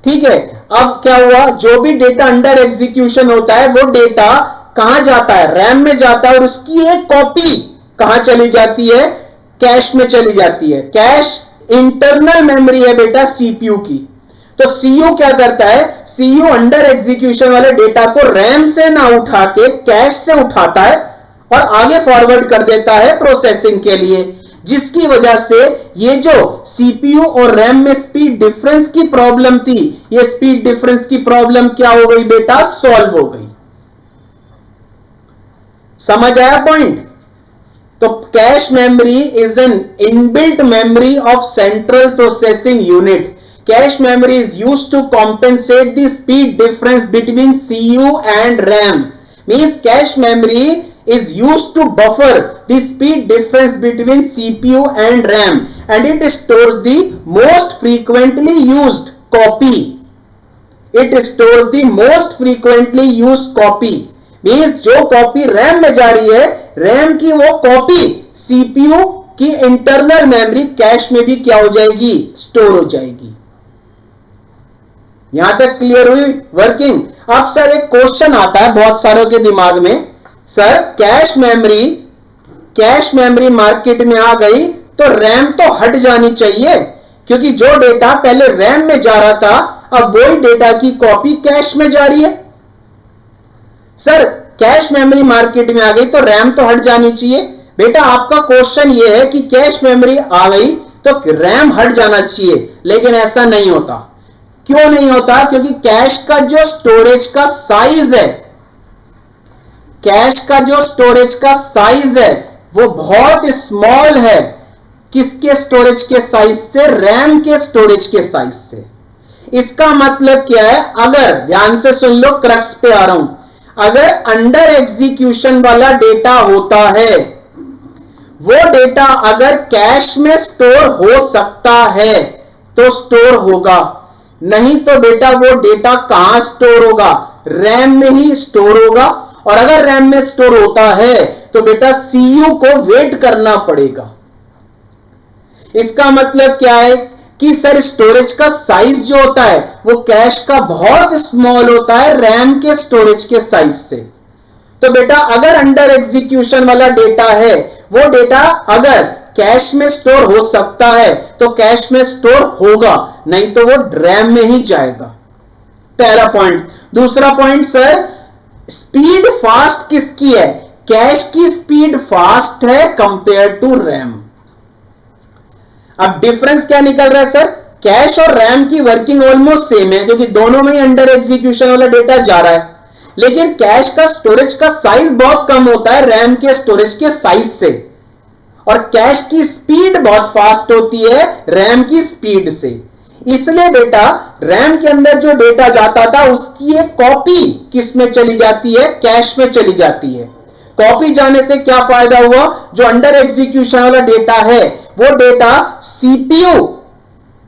ठीक है, अब क्या हुआ, जो भी डेटा अंडर एग्जीक्यूशन होता है वो डेटा कहां जाता है, रैम में जाता है, और उसकी एक कॉपी कहां चली जाती है, कैश में चली जाती है। कैश इंटरनल मेमोरी है बेटा सीपीयू की। तो सीयू क्या करता है, सीयू अंडर एग्जीक्यूशन वाले डेटा को रैम से ना उठा के कैश से उठाता है और आगे फॉरवर्ड कर देता है प्रोसेसिंग के लिए, जिसकी वजह से ये जो सीपीयू और रैम में स्पीड डिफरेंस की प्रॉब्लम थी, ये स्पीड डिफरेंस की प्रॉब्लम क्या हो गई बेटा, सॉल्व हो गई। समझ आया पॉइंट? तो cache memory is an inbuilt memory of central processing unit. Cache memory is used to compensate the speed difference between CU and RAM. Means cache memory is used to buffer the speed difference between CPU and RAM, and it stores the most frequently used copy. It stores the most frequently used copy. Means जो copy RAM में जा रही है, RAM की वो copy CPU की internal memory cache में भी क्या हो जाएगी, स्टोर हो जाएगी। यहां तक क्लियर हुई वर्किंग? अब सर एक क्वेश्चन आता है बहुत सारों के दिमाग में, सर कैश मेमोरी मार्केट में आ गई तो रैम तो हट जानी चाहिए, क्योंकि जो डेटा पहले रैम में जा रहा था अब वही डेटा की कॉपी कैश में जा रही है। सर कैश मेमोरी मार्केट में आ गई तो रैम तो हट जानी चाहिए। बेटा आपका क्वेश्चन यह है कि कैश मेमोरी आ गई तो रैम हट जाना चाहिए, लेकिन ऐसा नहीं होता। क्यों नहीं होता? क्योंकि कैश का जो स्टोरेज का साइज है, कैश का जो स्टोरेज का साइज है वो बहुत स्मॉल है। किसके स्टोरेज के साइज से? रैम के स्टोरेज के साइज से। इसका मतलब क्या है, अगर ध्यान से सुन लो, क्रक्स पे आ रहा हूं, अगर अंडर एग्जीक्यूशन वाला डेटा होता है, वो डेटा अगर कैश में स्टोर हो सकता है तो स्टोर होगा, नहीं तो बेटा वो डेटा कहां स्टोर होगा, रैम में ही स्टोर होगा। और अगर रैम में स्टोर होता है तो बेटा सीयू को वेट करना पड़ेगा। इसका मतलब क्या है कि सर स्टोरेज का साइज जो होता है वो कैश का बहुत स्मॉल होता है रैम के स्टोरेज के साइज से। तो बेटा अगर अंडर एग्जीक्यूशन वाला डेटा है, वो डेटा अगर कैश में स्टोर हो सकता है तो कैश में स्टोर होगा, नहीं तो वो रैम में ही जाएगा। पहला पॉइंट। दूसरा पॉइंट सर, स्पीड फास्ट किसकी है? कैश की स्पीड फास्ट है कंपेयर टू रैम। अब डिफरेंस क्या निकल रहा है सर? कैश और रैम की वर्किंग ऑलमोस्ट सेम है, क्योंकि दोनों में ही अंडर एग्जीक्यूशन वाला डेटा जा रहा है, लेकिन कैश का स्टोरेज का साइज बहुत कम होता है रैम के स्टोरेज के साइज से, और कैश की स्पीड बहुत फास्ट होती है रैम की स्पीड से। इसलिए बेटा रैम के अंदर जो डेटा जाता था उसकी एक कॉपी किस में चली जाती है? कैश में चली जाती है। कॉपी जाने से क्या फायदा हुआ? जो अंडर एग्जीक्यूशन वाला डेटा है वो डेटा सीपीयू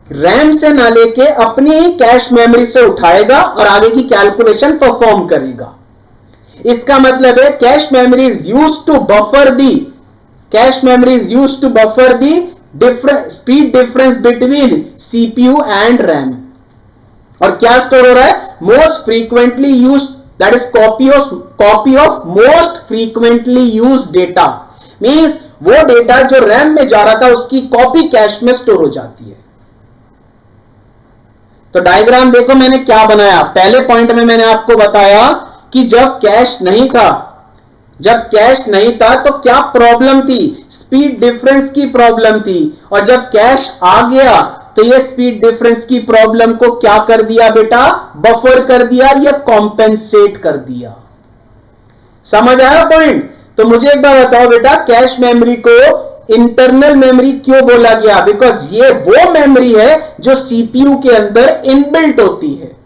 रैम से ना लेके अपनी ही कैश मेमोरी से उठाएगा और आगे की कैलकुलेशन परफॉर्म करेगा। इसका मतलब है cache memory is used to buffer the speed difference between CPU and RAM. और क्या स्टोर हो रहा है? Most frequently used, that is copy of most frequently used data. Means वो डेटा जो रैम में जा रहा था उसकी कॉपी कैश में स्टोर हो जाती है। तो डायग्राम देखो मैंने क्या बनाया। पहले पॉइंट में मैंने आपको बताया कि जब कैश नहीं था तो क्या प्रॉब्लम थी? स्पीड डिफरेंस की प्रॉब्लम थी। और जब कैश आ गया तो ये स्पीड डिफरेंस की प्रॉब्लम को क्या कर दिया बेटा? बफर कर दिया या कॉम्पेंसेट कर दिया। समझ आया पॉइंट? तो मुझे एक बार बताओ बेटा, कैश मेमोरी को इंटरनल मेमोरी क्यों बोला गया? बिकॉज ये वो मेमोरी है जो सीपीयू के अंदर इनबिल्ट होती है।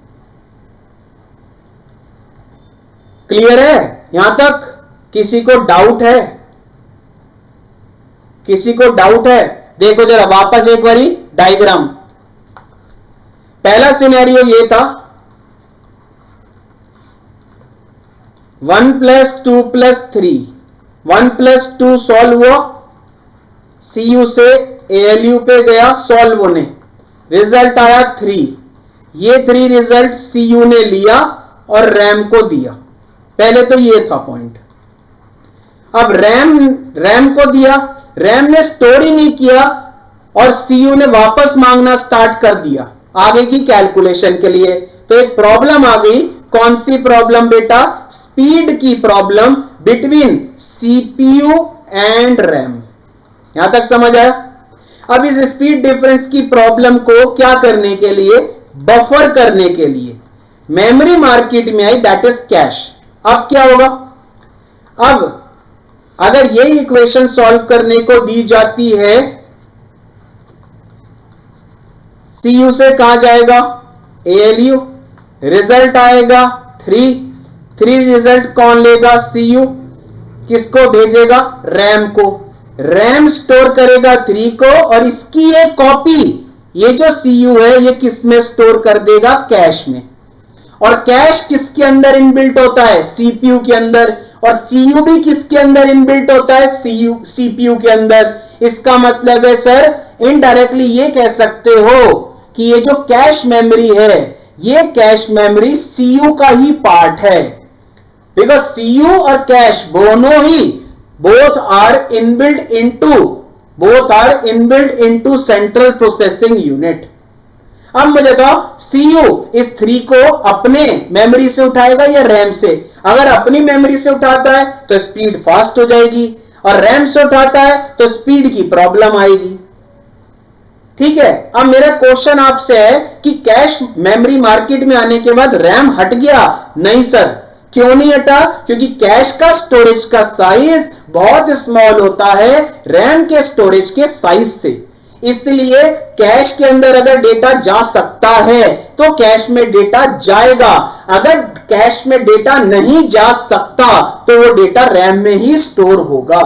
क्लियर है? यहां तक किसी को डाउट है? देखो जरा वापस एक बारी डायग्राम। पहला सिनेरियो ये था 1 + 2 + 3, 1 + 2 सॉल्व हुआ, सीयू से एएलयू पे गया, सॉल्व होने, रिजल्ट आया 3। ये 3 रिजल्ट सीयू ने लिया और रैम को दिया। पहले तो ये था पॉइंट। अब रैम को दिया, रैम ने स्टोर ही नहीं किया और सीयू ने वापस मांगना स्टार्ट कर दिया आगे की कैलकुलेशन के लिए। तो एक प्रॉब्लम आ गई। कौन सी प्रॉब्लम बेटा? स्पीड की problem between CPU and RAM. यहां तक समझ आया? अब इस स्पीड डिफरेंस की प्रॉब्लम को क्या करने के लिए? बफर करने के लिए मेमोरी मार्केट में आई, दैट इज कैश। अब क्या होगा? अब अगर ये इक्वेशन सॉल्व करने को दी जाती है, सीयू से कहां जाएगा? एएलयू। रिजल्ट आएगा 3 रिजल्ट कौन लेगा? सीयू। किसको भेजेगा? रैम को। रैम स्टोर करेगा 3 को और इसकी एक कॉपी, ये जो सीयू है ये किस में स्टोर कर देगा? कैश में। और कैश किसके अंदर इनबिल्ट होता है? सीपीयू के अंदर। और सीयू भी किसके अंदर इनबिल्ट होता है? सीपीयू के अंदर। इसका मतलब है सर इनडायरेक्टली ये कह सकते हो कि ये जो कैश मेमोरी है ये कैश मेमोरी सीयू का ही पार्ट है, बिकॉज सीयू और कैश दोनों ही both are inbuilt into central processing unit. अब मुझे बताओ सीयू इस 3 को अपने मेमोरी से उठाएगा या रैम से? अगर अपनी मेमोरी से उठाता है तो स्पीड फास्ट हो जाएगी और रैम से उठाता है तो स्पीड की प्रॉब्लम आएगी। ठीक है। अब मेरा क्वेश्चन आपसे है कि कैश मेमोरी मार्केट में आने के बाद रैम हट गया? नहीं सर। क्यों नहीं हटा? क्योंकि कैश का स्टोरेज का साइज बहुत स्मॉल होता है रैम के स्टोरेज के साइज से। इसलिए कैश के अंदर अगर डेटा जा सकता है तो कैश में डेटा जाएगा। अगर कैश में डेटा नहीं जा सकता तो वो डेटा रैम में ही स्टोर होगा।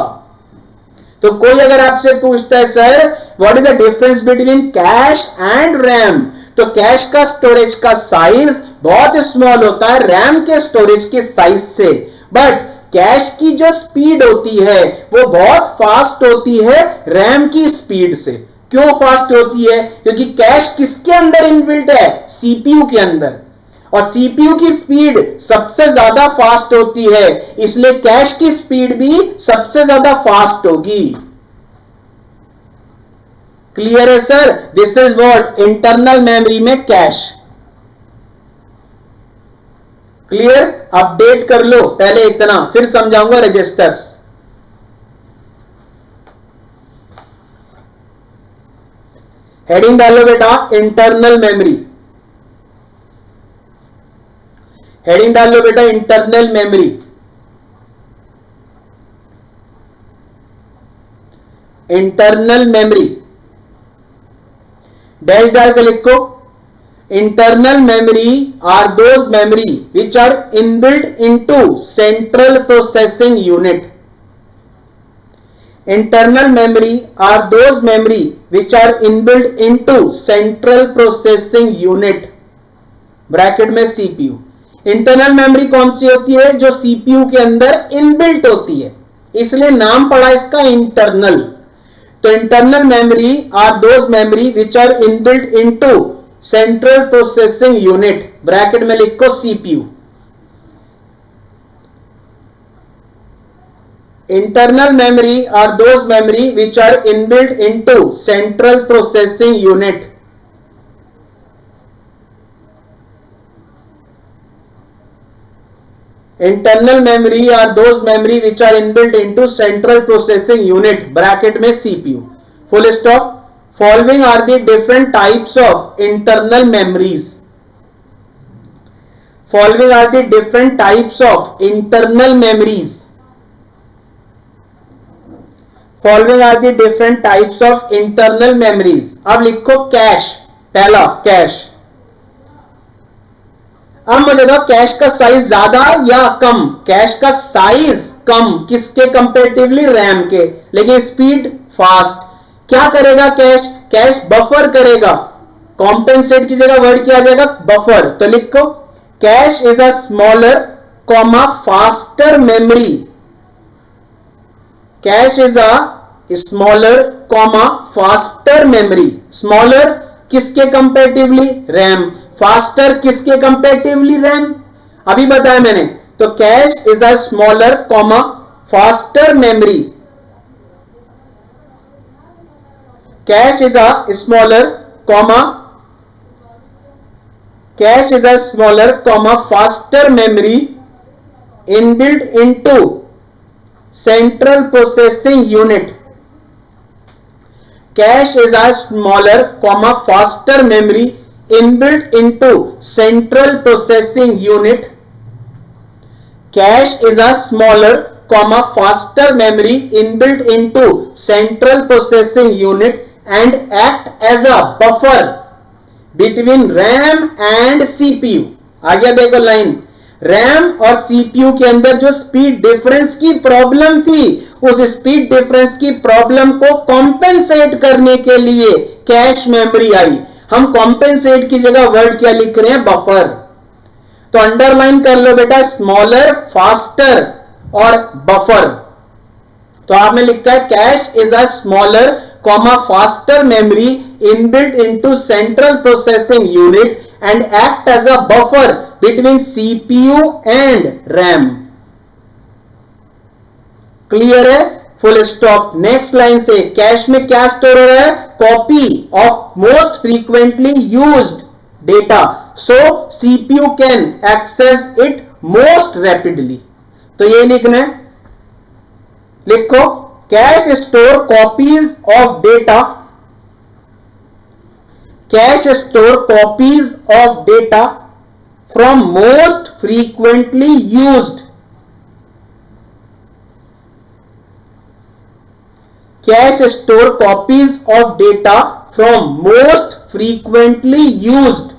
तो कोई अगर आपसे पूछता है sir what is the difference between cash and RAM, तो कैश का स्टोरेज का साइज बहुत स्मॉल होता है रैम के स्टोरेज के साइज से, बट कैश की जो स्पीड होती है वो बहुत फास्ट होती है रैम की स्पीड से। क्यों फास्ट होती है? क्योंकि कैश किसके अंदर इनबिल्ट है? सीपीयू के अंदर। और सीपीयू की स्पीड सबसे ज्यादा फास्ट होती है, इसलिए कैश की स्पीड भी सबसे ज्यादा फास्ट होगी। क्लियर है sir? This is what internal memory में कैश। क्लियर? अपडेट कर लो पहले इतना, फिर समझाऊंगा रजिस्टर्स। हेडिंग डालो बेटा इंटरनल मेमोरी। हेडिंग डाल लो बेटा internal memory. Internal memory dash डाल के लिखो। Internal memory are those memory which are inbuilt into central processing unit. Internal memory are those memory which are inbuilt into central processing unit, bracket में CPU. Internal memory कौन सी होती है? जो CPU के अंदर इनबिल्ट होती है, इसलिए नाम पड़ा इसका इंटरनल। तो internal memory are those memory which are inbuilt into central processing unit, bracket में लिखो CPU. Internal memory are those memory which are inbuilt into central processing unit. Internal memory are those memory which are inbuilt into central processing unit, bracket में CPU, full stop. Following are the different types of internal memories. Following are the different types of internal memories. Following are the different types of internal memories. अब लिखो cash, पहला cash. अब मुझे बताओ cash का size ज्यादा या कम? Cash का साइज कम, किसके कंपेरेटिवली? रैम के, लेकिन स्पीड फास्ट। क्या करेगा कैश? कैश बफर करेगा। कॉम्पेंसेट की जगह वर्ड क्या आ जाएगा? बफर। तो लिखो cash is a smaller comma faster memory. Cash is a smaller comma faster memory. Smaller किसके कंपेरेटिवली? रैम। फास्टर किसके कंपेरेटिवली रैम, अभी बताया मैंने। तो cache is a smaller comma faster memory, cash is a smaller comma cash is a smaller comma faster memory inbuilt into central processing unit. Cache is a smaller, faster memory inbuilt into central processing unit. Cache is a smaller, faster memory inbuilt into central processing unit and act as a buffer between RAM and CPU. आगे देखो line, RAM और CPU के अंदर जो speed difference की problem थी, उस speed difference की प्रॉब्लम को कॉम्पेंसेट करने के लिए कैश मेमोरी आई। हम कॉम्पेंसेट की जगह वर्ड क्या लिख रहे हैं, बफर। तो अंडरलाइन कर लो बेटा, स्मॉलर, फास्टर और बफर। तो आपने लिखा है cache is a smaller faster memory inbuilt into central processing unit and act as a buffer between CPU and RAM। Clear है, फुल स्टॉप। नेक्स्ट लाइन से कैश में क्या स्टोर हो रहा है, copy of most frequently used data, so CPU can access it most rapidly. तो ये लिखना है, लिखो cache store copies of data, cache store copies of data from most frequently used, cache store copies of data from most frequently used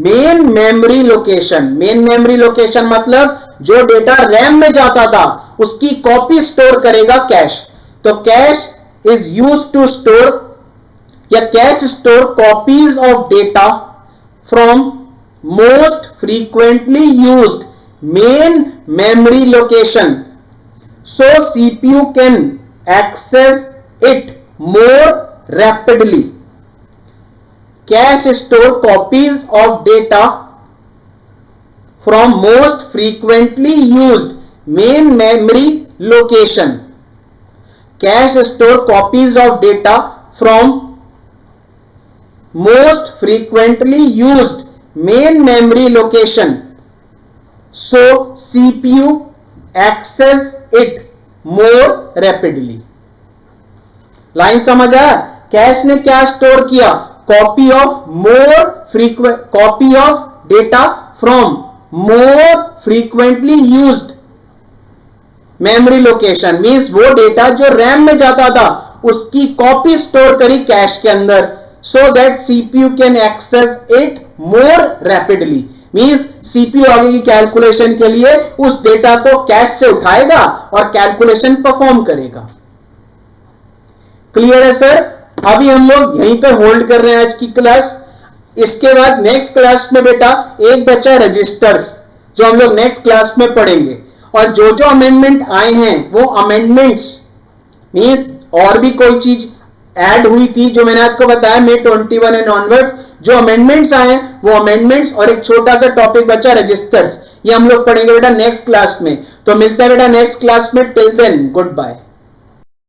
main memory location। main memory location मतलब जो data RAM में जाता था उसकी copy store करेगा cache. तो cache is used to store या cache store copies of data from most frequently used main memory location, so CPU can access it more rapidly. Cache store copies of data from most frequently used main memory location, cache store copies of data from most frequently used main memory location, so CPU access it more rapidly। Line समझ आया? Cash ने क्या store किया, copy of data from more frequently used memory location, means वो data जो RAM में जाता था उसकी कॉपी स्टोर करी कैश के अंदर, so that CPU can access it more rapidly। Means CPU आगे की कैलकुलेशन के लिए उस डेटा को कैश से उठाएगा और कैलकुलेशन परफॉर्म करेगा। क्लियर है सर? अभी हम लोग यहीं पे होल्ड कर रहे हैं आज की क्लास। इसके बाद नेक्स्ट क्लास में बेटा एक बचा रजिस्टर्स, जो हम लोग नेक्स्ट क्लास में पढ़ेंगे। और जो जो अमेंडमेंट आए हैं वो अमेंडमेंट्स मींस और भी कोई चीज ऐड हुई थी जो मैंने आपको बताया May 21 एंड ऑनवर्ड्स, जो अमेंडमेंट्स आए वो अमेंडमेंट्स और एक छोटा सा टॉपिक बचा रजिस्टर्स, ये हम लोग पढ़ेंगे बेटा नेक्स्ट क्लास में। तो मिलते हैं बेटा नेक्स्ट क्लास में, टिल देन गुड बाय।